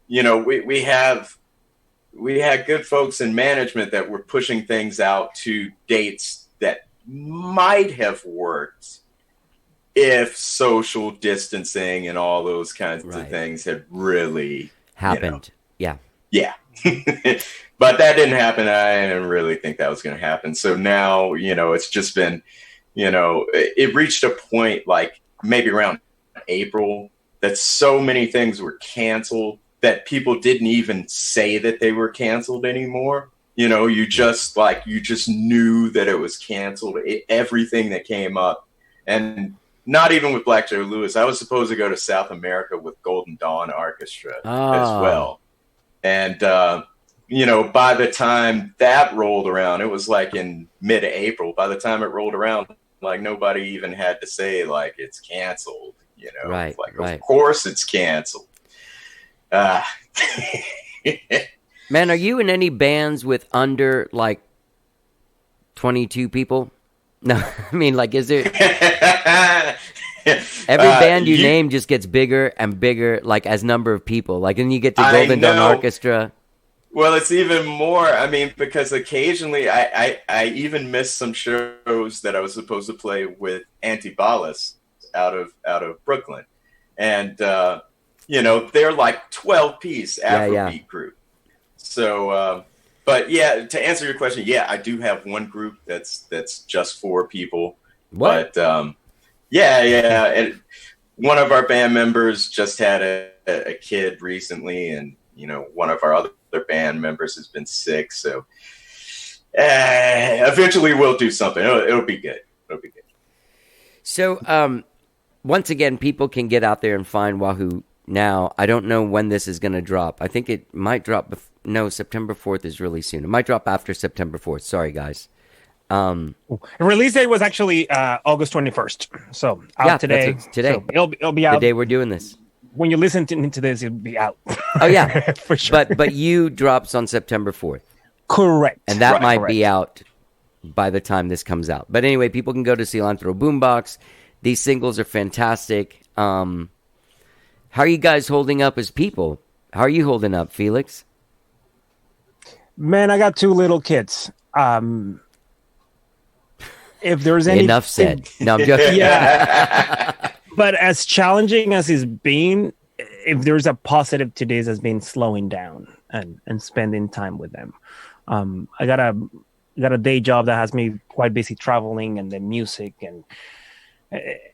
we had good folks in management that were pushing things out to dates that might have worked if social distancing and all those kinds of things had really happened. Yeah. But that didn't happen. I didn't really think that was going to happen. So now, it's just been, it reached a point like maybe around April that so many things were canceled that people didn't even say that they were canceled anymore. You just knew that it was canceled. Everything that came up, and not even with Black Joe Lewis. I was supposed to go to South America with Golden Dawn Orchestra as well. And, by the time that rolled around, it was like in mid-April. By the time it rolled around, like nobody even had to say like it's canceled, Right. Of course it's canceled. Man, are you in any bands with under like 22 people? No, I mean, like, is there every band you name just gets bigger and bigger, like as number of people. Like, and you get the Golden Dawn Orchestra. Well, it's even more. I mean, because occasionally I even missed some shows that I was supposed to play with Antibalas out of Brooklyn, and they're like 12-piece Afrobeat group. So, but yeah, to answer your question, yeah, I do have one group that's just 4 people. What? But yeah, and one of our band members just had a kid recently, and one of our other band members has been sick. So eventually we'll do something. It'll be good. It'll be good. So once again, people can get out there and find Wahoo now. I don't know when this is going to drop. I think it might drop. September 4th is really soon. It might drop after September 4th. Sorry, guys. The release date was actually August 21st. So out today. Today. So it'll be out. The day we're doing this. When you listen to this, it'll be out. Oh, yeah. For sure. But you drops on September 4th. Correct. And that might be out by the time this comes out. But anyway, people can go to Cilantro Boombox. These singles are fantastic. How are you guys holding up as people? How are you holding up, Felix? Man, I got 2 little kids. If there's any Enough said. No, I'm joking. Yeah. But as challenging as it's been, if there's a positive to this, has been slowing down and spending time with them. I got a day job that has me quite busy traveling, and then music, and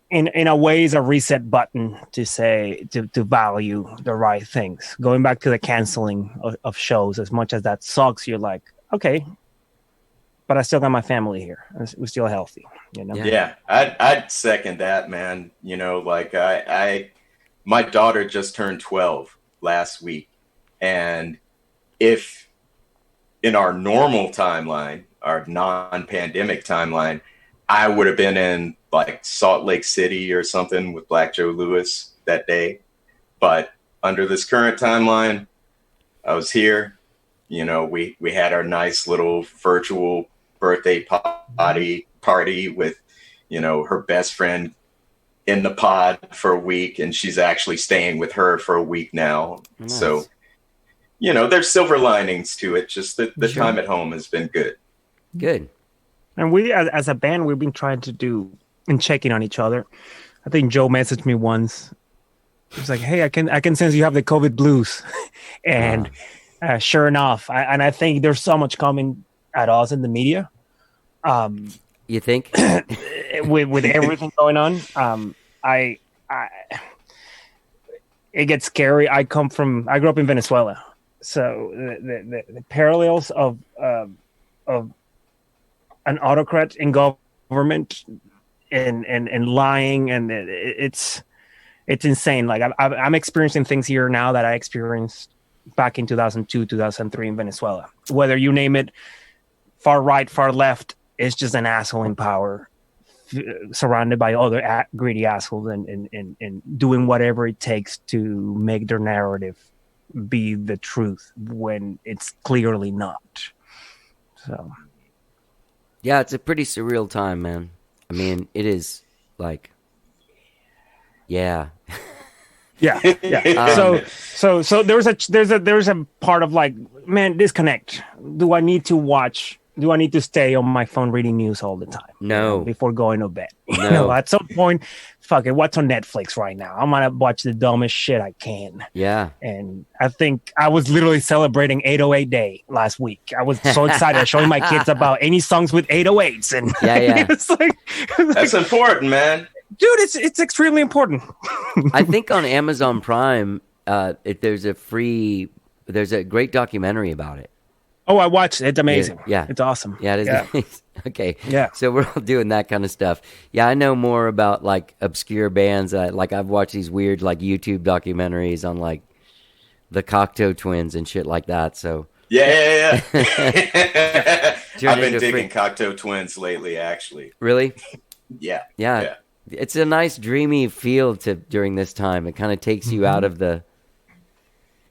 in a way is a reset button to say to value the right things. Going back to the canceling of shows, as much as that sucks, you're like, okay, but I still got my family here. We're still healthy, Yeah, I'd second that, man. Like my daughter just turned 12 last week, and if in our normal timeline, our non-pandemic timeline, I would have been in like Salt Lake City or something with Black Joe Lewis that day. But under this current timeline, I was here. We had our nice little virtual birthday party with, her best friend in the pod for a week, and she's actually staying with her for a week now. Nice. So, there's silver linings to it. Just the time at home has been good. Good. And we, as a band, we've been trying to do and checking on each other. I think Joe messaged me once. He was like, "Hey, I can sense you have the COVID blues," and sure enough, I think there's so much coming at us in the media. You think? with everything going on, I it gets scary. I grew up in Venezuela, so the parallels of an autocrat in government and lying, and it's insane. Like I'm experiencing things here now that I experienced back in 2002, 2003 in Venezuela. Whether you name it, far right, far left, it's just an asshole in power, surrounded by other greedy assholes, and doing whatever it takes to make their narrative be the truth when it's clearly not. So, Yeah, it's a pretty surreal time, man. I mean, it is like, yeah. yeah. So there's a part of like, man, disconnect. Do I need to stay on my phone reading news all the time? No. Before going to bed. No. At some point, fuck it, what's on Netflix right now? I'm gonna watch the dumbest shit I can. Yeah. And I think I was literally celebrating 808 Day last week. I was so excited showing my kids about any songs with 808s, and Yeah. it's like That's important, man. dude, it's extremely important. I think on Amazon Prime, there's a great documentary about it. Oh, I watched it. It's amazing. Yeah. It's awesome. Yeah, it is. Yeah. Nice. Okay. Yeah. So we're all doing that kind of stuff. Yeah, I know more about like obscure bands. Like I've watched these weird like YouTube documentaries on like the Cocteau Twins and shit like that. So Yeah. I've Turned been into digging Cocteau Twins lately, actually. really, Yeah. yeah, it's a nice dreamy feel to during this time. It kind of takes you out of the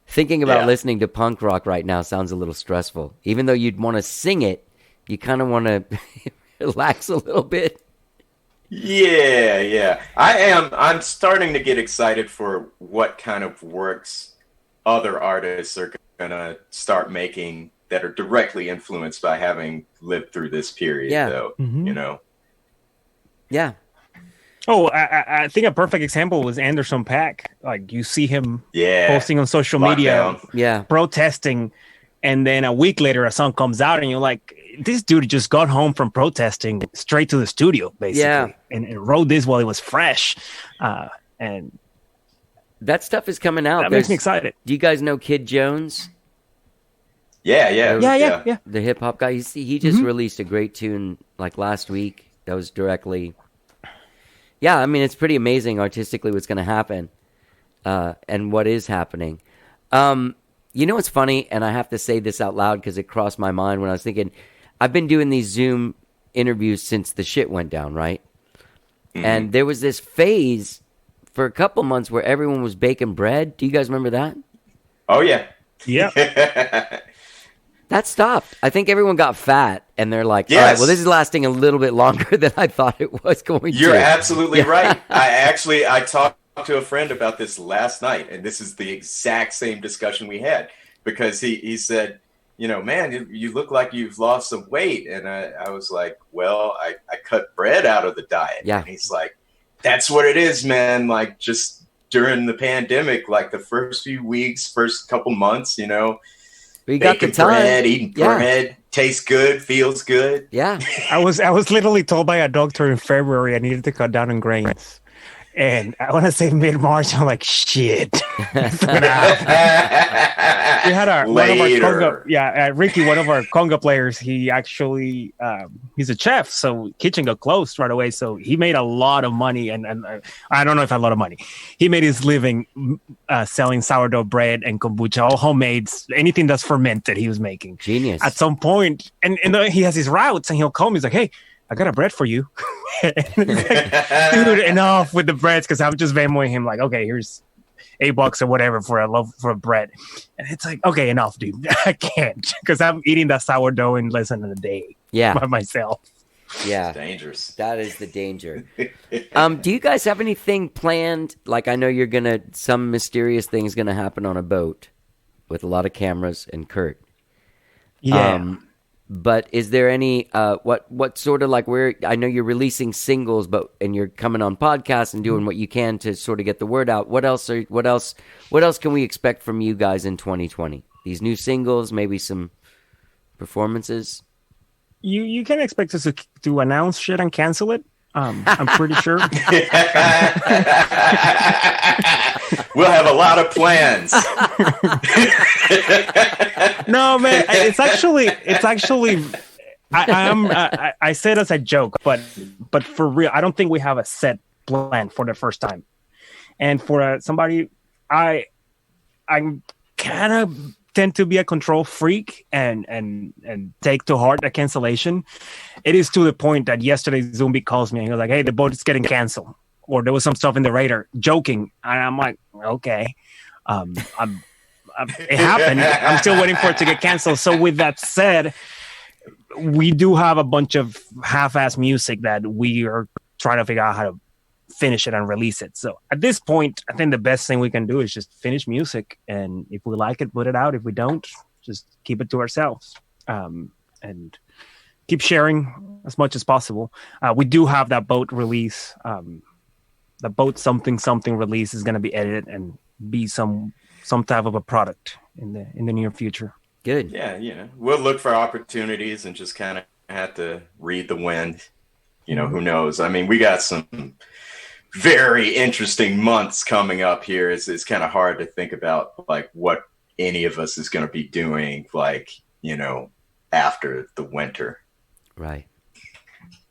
thinking about listening to punk rock right now sounds a little stressful. Even though you'd want to sing it, you kind of want to relax a little bit. Yeah. I'm starting to get excited for what kind of works other artists are gonna start making that are directly influenced by having lived through this period, though. You know? Yeah. Oh, I think a perfect example was Anderson .Paak. Like you see him posting on social media, protesting, and then a week later a song comes out, and you're like, this dude just got home from protesting straight to the studio, basically, and wrote this while it was fresh, and that stuff is coming out. That makes me excited. Do you guys know Kid Jones? Yeah. The hip hop guy. He just released a great tune like last week. That was directly. Yeah, I mean, it's pretty amazing artistically what's going to happen and what is happening. You know what's funny? And I have to say this out loud because it crossed my mind when I was thinking, I've been doing these Zoom interviews since the shit went down, right? And there was this phase for a couple months where everyone was baking bread. Do you guys remember that? Oh, yeah. Yeah. That stopped. I think everyone got fat, and they're like, all right, well, this is lasting a little bit longer than I thought it was going to. You're absolutely right. I talked to a friend about this last night, and this is the exact same discussion we had, because he said, you know, man, you look like you've lost some weight. And I was like, well, I cut bread out of the diet. Yeah. And he's like, that's what it is, man. Like just during the pandemic, like the first few weeks, first couple months, you know, we got the time. Bread, eating bread, tastes good, feels good. Yeah. I was literally told by a doctor in February I needed to cut down on grains. And I want to say mid-March, I'm like, shit. We had one of our conga, Ricky, one of our conga players, he actually, he's a chef, so kitchen got closed right away. So he made a lot of money, and I don't know if a lot of money. He made his living selling sourdough bread and kombucha, all homemade, anything that's fermented he was making. Genius. At some point, and he has his routes, and he'll call me, he's like, hey, I got a bread for you. Like, dude, enough with the breads, because I'm just Venmoing him like, okay, here's $8 or whatever for a bread. And it's like, okay, enough, dude. I can't, because I'm eating that sourdough in less than a day by myself. Yeah. It's dangerous. That is the danger. Do you guys have anything planned? Like, I know some mysterious thing's going to happen on a boat with a lot of cameras and Kurt. Yeah. But is there any what sort of like where I know you're releasing singles, and you're coming on podcasts and doing what you can to sort of get the word out. What else can we expect from you guys in 2020? These new singles, maybe some performances. You can expect us to announce shit and cancel it. I'm pretty sure. We'll have a lot of plans. No, man, I say it as a joke, but for real, I don't think we have a set plan for the first time. And for somebody, I kind of tend to be a control freak and take to heart a cancellation. It is to the point that yesterday Zumbi calls me and he's like, "Hey, the boat is getting canceled," or there was some stuff in the radar, joking, and I'm like, "Okay." It happened. I'm still waiting for it to get canceled. So with that said, we do have a bunch of half-ass music that we are trying to figure out how to finish it and release it. So at this point, I think the best thing we can do is just finish music, and if we like it, put it out. If we don't, just keep it to ourselves, and keep sharing as much as possible. We do have that boat release. The boat something release is going to be edited and be some type of a product in the near future. Good. Yeah, we'll look for opportunities and just kind of have to read the wind. Who knows? I mean, we got some very interesting months coming up here. It's kind of hard to think about like what any of us is going to be doing, like, after the winter. Right.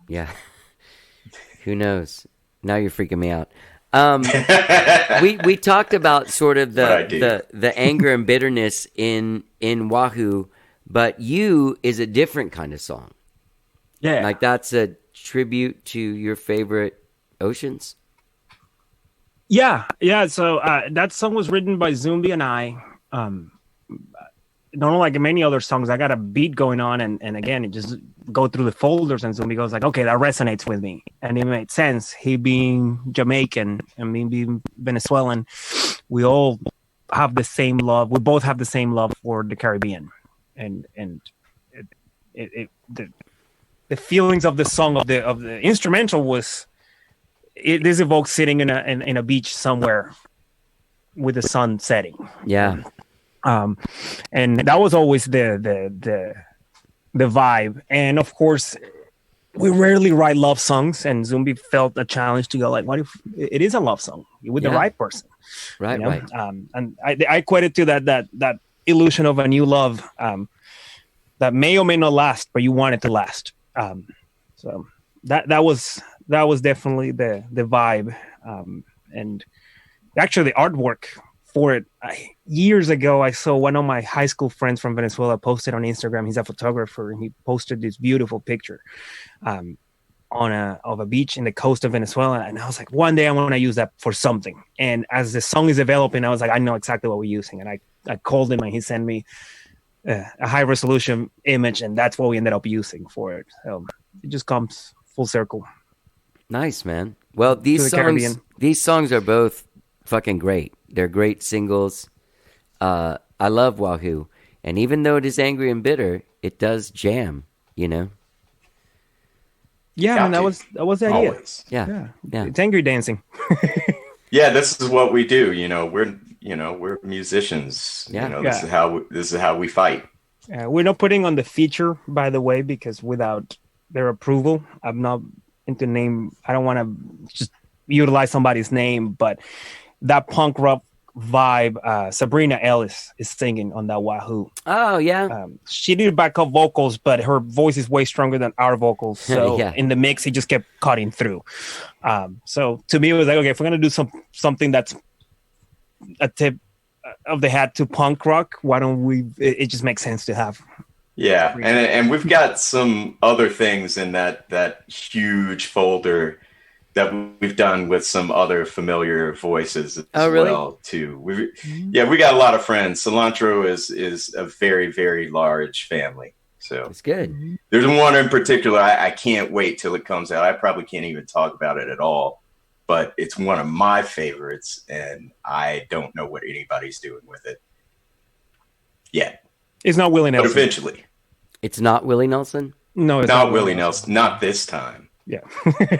Yeah. Who knows? Now you're freaking me out. We talked about sort of the anger and bitterness in Wahoo, but You is a different kind of song. Yeah. Like that's a tribute to your favorite oceans. Yeah. So that song was written by Zumbi and I. Not like many other songs, I got a beat going on, and again, it just go through the folders, and Zumbi goes like, "Okay, that resonates with me," and it made sense. He being Jamaican and me being Venezuelan, we all have the same love. We both have the same love for the Caribbean, and the feelings of the song of the instrumental was this evokes sitting in a beach somewhere with the sun setting. Yeah. And that was always the vibe. And of course, we rarely write love songs, and Zumbi felt a challenge to go like, what if it is a love song with the right person? Right, right. And I equated to that illusion of a new love that may or may not last, but you want it to last. So that was definitely the vibe. And actually, the artwork for it, years ago, I saw one of my high school friends from Venezuela posted on Instagram. He's a photographer, and he posted this beautiful picture of a beach in the coast of Venezuela. And I was like, one day I want to use that for something. And as the song is developing, I was like, I know exactly what we're using. And I called him, and he sent me a high resolution image, and that's what we ended up using for it. So it just comes full circle. Nice, man. Well, these songs are both fucking great. They're great singles. I love Wahoo, and even though it is angry and bitter, it does jam. Yeah, I mean, that was the idea. Always. Yeah. It's angry dancing. Yeah, this is what we do. We're musicians. Yeah. This is how we fight. We're not putting on the feature, by the way, because without their approval, I'm not into name. I don't want to just utilize somebody's name, but that punk rock vibe, Sabrina Ellis is singing on that Wahoo. Oh, yeah. She did backup vocals, but her voice is way stronger than our vocals. So in the mix, it just kept cutting through. So to me, it was like, okay, if we're going to do something that's a tip of the hat to punk rock, why don't we? It just makes sense to have. Yeah, and we've got some other things in that huge folder that we've done with some other familiar voices as well too. We got a lot of friends. Cilantro is a very, very large family. So it's good. There's one in particular I can't wait till it comes out. I probably can't even talk about it at all, but it's one of my favorites, and I don't know what anybody's doing with it yet. It's not Willie Nelson. But eventually. It's not Willie Nelson? No, it's not Willie Nelson. Not this time. Yeah.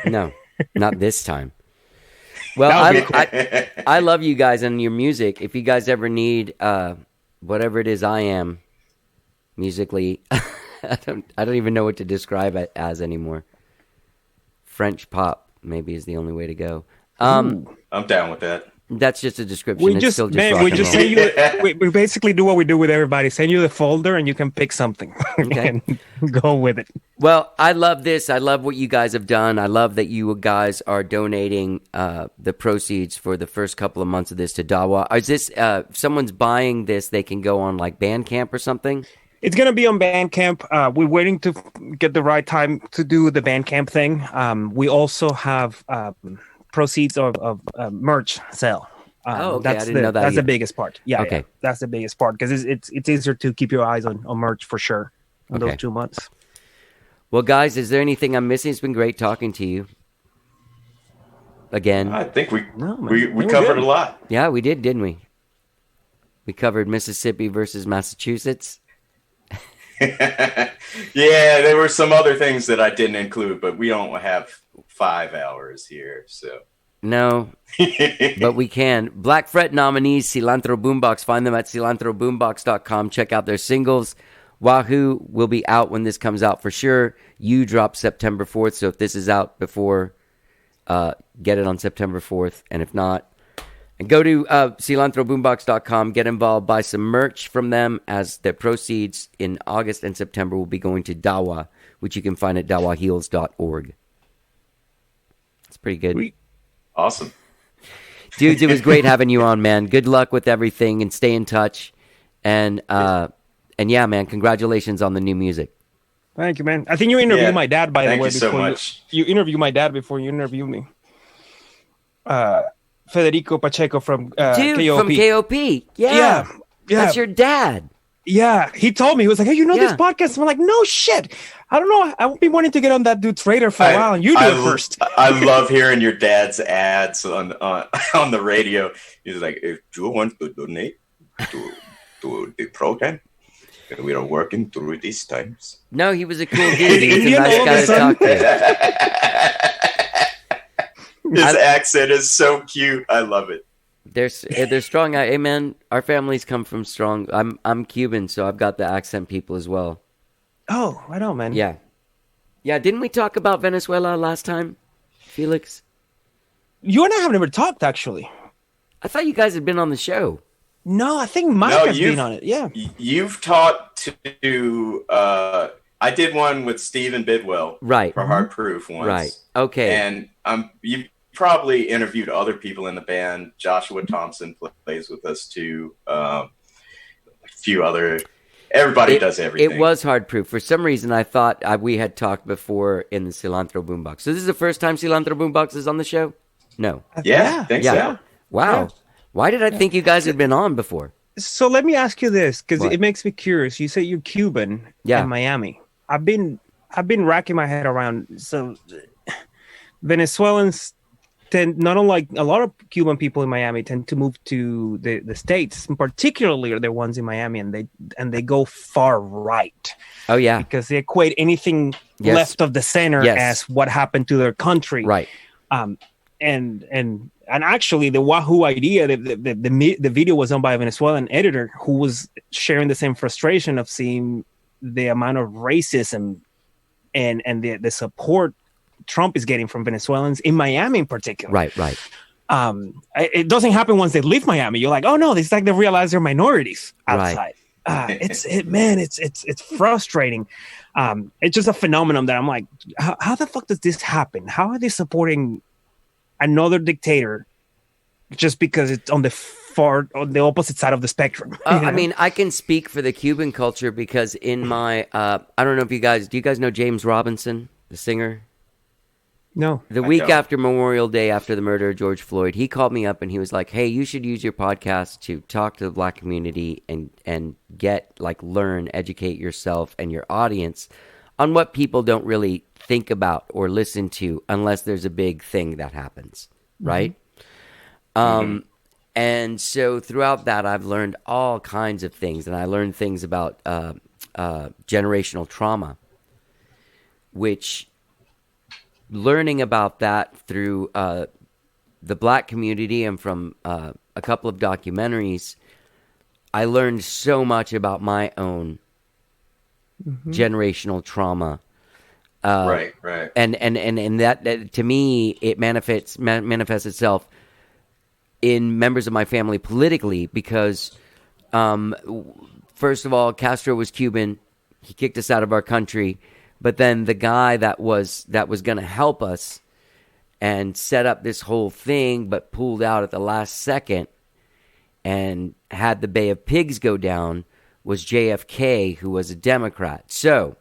No. Not this time. Well, I love you guys and your music. If you guys ever need whatever it is I am musically, I don't even know what to describe it as anymore. French pop maybe is the only way to go. I'm down with that. That's just a description. We It's just, still just man, rock we and just roll. send you. We basically do what we do with everybody. Send you the folder, and you can pick something Okay. and go with it. Well, I love this. I love what you guys have done. I love that you guys are donating the proceeds for the first couple of months of this to Dawa. Is this if someone's buying this? They can go on like Bandcamp or something. It's gonna be on Bandcamp. We're waiting to get the right time to do the Bandcamp thing. We also have proceeds of merch sale. Okay. I That's didn't know that that's either. the biggest part. Yeah, Okay. yeah, that's the biggest part because it's easier to keep your eyes on merch for sure in Okay. those 2 months. Well, guys, is there anything I'm missing? It's been great talking to you again. I think we No, man. we We're covered good. a lot. Yeah, we did, didn't we? We covered Mississippi versus Massachusetts. Yeah, there were some other things that I didn't include, but we don't have 5 hours here, so. No, but we can. Black Fret nominees, Cilantro Boombox. Find them at cilantroboombox.com. Check out their singles. Wahoo will be out when this comes out for sure. You drop September 4th, so if this is out before, get it on September 4th. And if not, and go to cilantroboombox.com, get involved, buy some merch from them, as their proceeds in August and September will be going to Dawa, which you can find at dawaheals.org. It's pretty good. Sweet. Awesome. Dudes, it was great having you on, man. Good luck with everything and stay in touch. And yeah, man, congratulations on the new music. Thank you, man. I think you interviewed Yeah. my dad, by the Thank way. you so before much. You interviewed my dad before you interviewed me. Federico Pacheco from Dude, KOP. from KOP. Yeah. That's your dad. Yeah, he told me, he was like, hey, you know this Yeah. podcast? I'm like, no shit. I don't know. I won't be wanting to get on that dude's radar for a while, and you do it first. I love hearing your dad's ads on the radio. He's like, if you want to donate to the program, we are working through these times. No, he was a cool dude. He was a Indian nice all of guy a to sudden. talk to. His accent is so cute. I love it. They're strong. Hey, man, our families come from strong. I'm Cuban, so I've got the accent people as well. Oh, right on, man. Yeah. Yeah, didn't we talk about Venezuela last time, Felix? You and I have never talked, actually. I thought you guys had been on the show. No, I think Mike No, has you've- been on it. Yeah. You've talked to. I did one with Stephen Bidwell, Right. for Hard Proof once, Right. Okay. And you probably interviewed other people in the band. Joshua Thompson plays with us too. A few other. Everybody does everything. It was hard proof. For some reason, I thought we had talked before in the Cilantro Boombox. So this is the first time Cilantro Boombox is on the show? No. Yeah, I think so. Wow. Yeah. Why did I think you guys had been on before? So let me ask you this, because What? it makes me curious. You say you're Cuban Yeah. in Miami. I've been racking my head around. So Venezuelans tend, not unlike a lot of Cuban people in Miami, tend to move to the States, and particularly the ones in Miami, and they go far right Oh, yeah. because they equate anything Yes. left of the center Yes. as what happened to their country. Right. And actually, the Wahoo idea, the video was done by a Venezuelan editor who was sharing the same frustration of seeing the amount of racism and the support Trump is getting from Venezuelans in Miami in particular. Right, right. It doesn't happen once they leave Miami. You're like, oh no, it's like they realize they're minorities outside. Right. It's frustrating. It's just a phenomenon that I'm like, how the fuck does this happen? How are they supporting another dictator just because it's on the opposite side of the spectrum? I mean, I can speak for the Cuban culture because in my, I don't know if do you guys know James Robinson, the singer? no. The week don't. after Memorial Day, after the murder of George Floyd, he called me up and he was like, hey, you should use your podcast to talk to the black community and learn, educate yourself and your audience on what people don't really think about or listen to unless there's a big thing that happens, right? And so throughout that, I've learned all kinds of things, and I learned things about generational trauma, which learning about that through the black community and from a couple of documentaries, I learned so much about my own generational trauma Right. And that to me, it manifests itself in members of my family politically because, first of all, Castro was Cuban. He kicked us out of our country. But then the guy that was going to help us and set up this whole thing, but pulled out at the last second and had the Bay of Pigs go down was JFK, who was a Democrat. So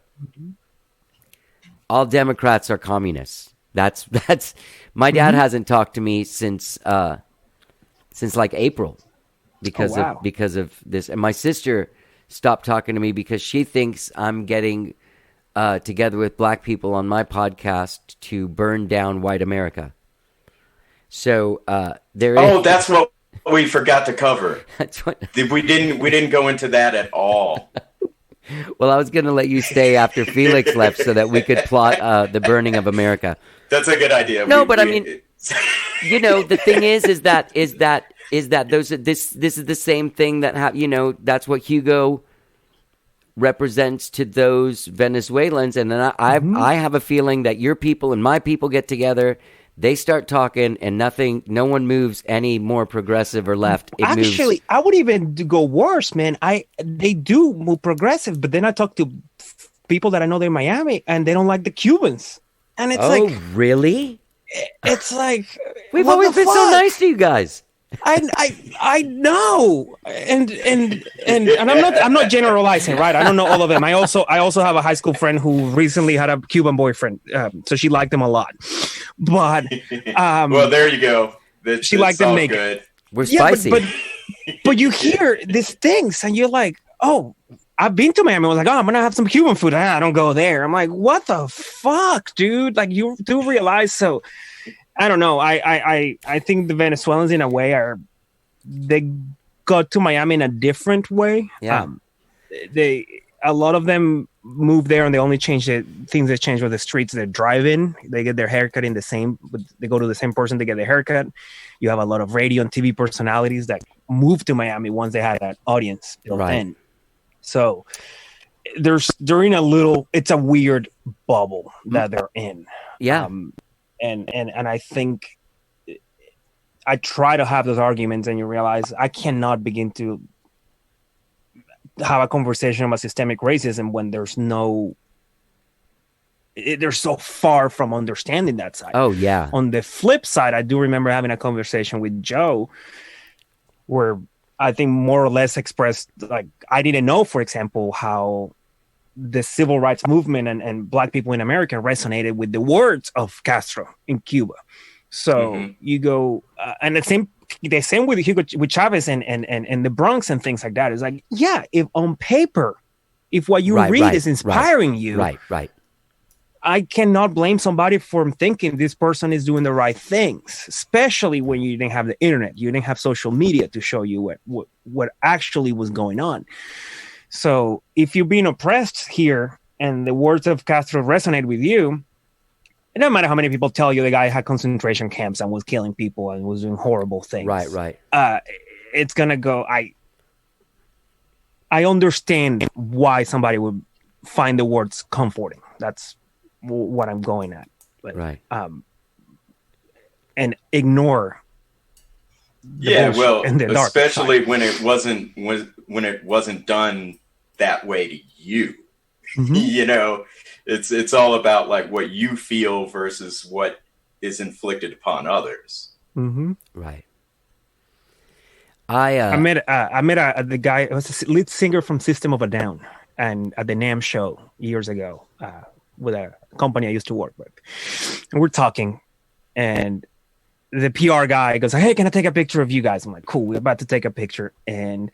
all Democrats are communists. That's my dad hasn't talked to me since like April because of this. And my sister stopped talking to me because she thinks I'm getting together with black people on my podcast to burn down white America. So that's what we forgot to cover. That's what we didn't go into that at all. Well, I was going to let you stay after Felix left so that we could plot the burning of America. That's a good idea. No, I mean, the thing is that this is the same thing that that's what Hugo represents to those Venezuelans, and then I have a feeling that your people and my people get together, they start talking, and no one moves any more progressive or left. Actually, I would even go worse, man. They do move progressive, but then I talk to people that I know they're in Miami, and they don't like the Cubans, and it's really? It's like we've always been so nice to you guys. I know, and I'm not generalizing, right? I don't know all of them. I also have a high school friend who recently had a Cuban boyfriend, so she liked him a lot. But well, there you go. She liked them naked. Good. We're spicy, but you hear these things, and you're like, oh. I've been to Miami. I was like, oh, I'm going to have some Cuban food. I don't go there. I'm like, what the fuck, dude? Like, you do realize. So, I don't know. I think the Venezuelans, in a way, they got to Miami in a different way. Yeah. A lot of them moved there, and they only changed things that changed were the streets they drive in. They get their haircut they go to the same person to get their haircut. You have a lot of radio and TV personalities that moved to Miami once they had that audience built in. So they're in it's a weird bubble that they're in. Yeah. And I think I try to have those arguments, and you realize I cannot begin to have a conversation about systemic racism when they're so far from understanding that side. Oh, yeah. On the flip side, I do remember having a conversation with Joe where I think more or less expressed, like, I didn't know, for example, how the civil rights movement and black people in America resonated with the words of Castro in Cuba. So you go, and the same with Chavez and the Bronx and things like that. It's like, yeah, if on paper, if what you read is inspiring you, right. I cannot blame somebody for thinking this person is doing the right things, especially when you didn't have the internet. You didn't have social media to show you what actually was going on. So if you're being oppressed here and the words of Castro resonate with you, it doesn't matter how many people tell you the guy had concentration camps and was killing people and was doing horrible things. Right. It's going to go, I understand why somebody would find the words comforting. That's what I'm going at, but and ignore especially when it wasn't done that way to you. It's all about like what you feel versus what is inflicted upon others. Right. I met the guy. It was the lead singer from System of a Down, and at the NAMM show years ago with a company I used to work with, and we're talking, and the PR guy goes, "Hey, can I take a picture of you guys?" I'm like, "Cool, we're about to take a picture." And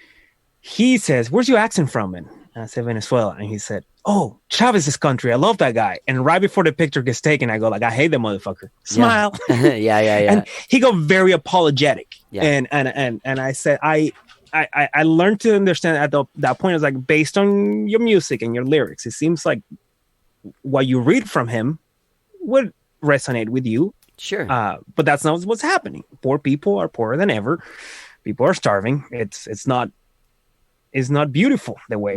he says, "Where's your accent from?" And I said, "Venezuela." And he said, "Oh, Chavez's country. I love that guy." And right before the picture gets taken, I go like, "I hate that motherfucker." Smile. Yeah. And he got very apologetic. Yeah. And I said, I learned to understand at that point, it's like, based on your music and your lyrics, it seems like what you read from him would resonate with you. Sure. But that's not what's happening. Poor people are poorer than ever. People are starving. It's not beautiful the way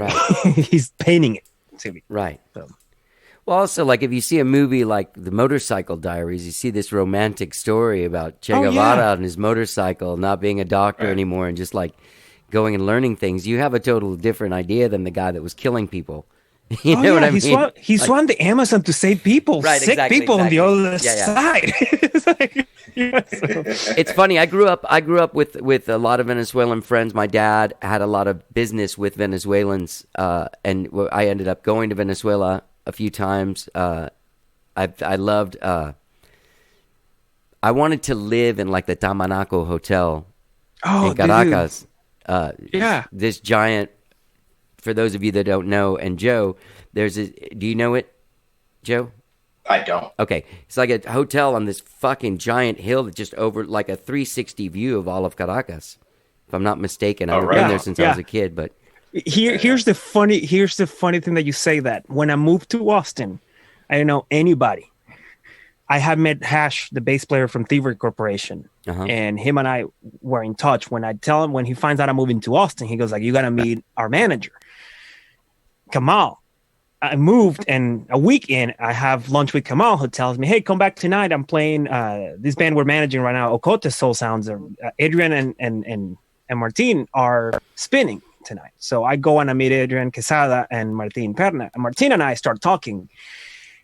he's painting it to me. Right. So. Well, also, like, if you see a movie like The Motorcycle Diaries, you see this romantic story about Che Guevara and his motorcycle, not being a doctor anymore and just, like, going and learning things. You have a total different idea than the guy that was killing people. You know what I mean? He swam the Amazon to save people, sick people on the other side. It's like, it's funny. I grew up with a lot of Venezuelan friends. My dad had a lot of business with Venezuelans, and I ended up going to Venezuela a few times. I loved. I wanted to live in like the Tamanaco Hotel in Caracas. This giant. For those of you that don't know, and Joe, do you know it, Joe? I don't. Okay. It's like a hotel on this fucking giant hill that just over like a 360 view of all of Caracas. If I'm not mistaken. I've been there since I was a kid, but here's the funny thing that you say that. When I moved to Austin, I didn't know anybody. I had met Hash, the bass player from Thievery Corporation, and him and I were in touch. When he finds out I'm moving to Austin, he goes like, "You got to meet our manager, Kamal." I moved, and a week in, I have lunch with Kamal, who tells me, "Hey, come back tonight. I'm playing this band we're managing right now, Ocote Soul Sounds. Adrian and Martin are spinning tonight." So I go and I meet Adrian Quesada and Martin Perna. And Martin and I start talking,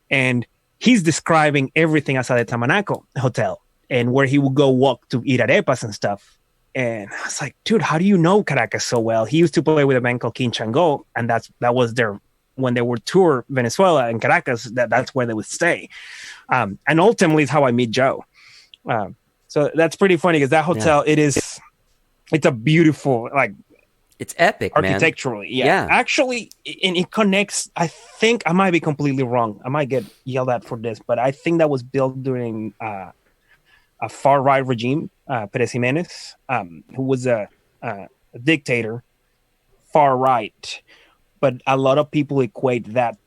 and he's describing everything outside the Tamanaco Hotel and where he would go walk to eat arepas and stuff. And I was like, "Dude, how do you know Caracas so well?" He used to play with a band called Quinchango, and that was their when they would tour Venezuela and Caracas. That's where they would stay. And ultimately, is how I meet Joe. So that's pretty funny because that hotel, it's a beautiful, like, it's epic, architecturally. Man. Yeah. Actually, and it connects. I think I might be completely wrong. I might get yelled at for this, but I think that was built during a far right regime, Perez Jimenez, who was a dictator, far right. But a lot of people equate that,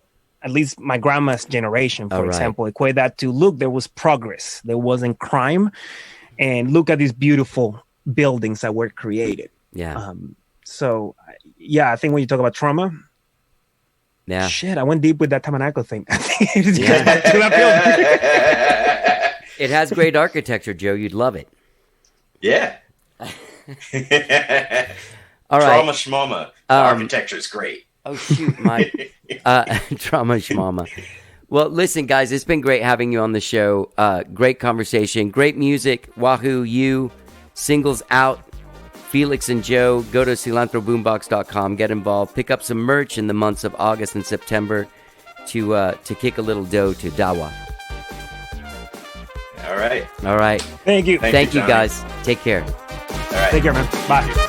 at least my grandma's generation, for example, equate that to, look, there was progress. There wasn't crime. And look at these beautiful buildings that were created. Yeah. So, yeah, I think when you talk about trauma, shit, I went deep with that Tamanaco thing. It has great architecture, Joe. You'd love it. Yeah. All right. Trauma schmama. The architecture is great. Oh, shoot, my trauma schmama. Well, listen, guys, it's been great having you on the show. Great conversation, great music. Wahoo, you, singles out. Felix and Joe, go to cilantroboombox.com, get involved, pick up some merch in the months of August and September to kick a little dough to Dawa. All right. All right. Thank you. Thank you, guys. Take care. All right. Take care, man. Bye.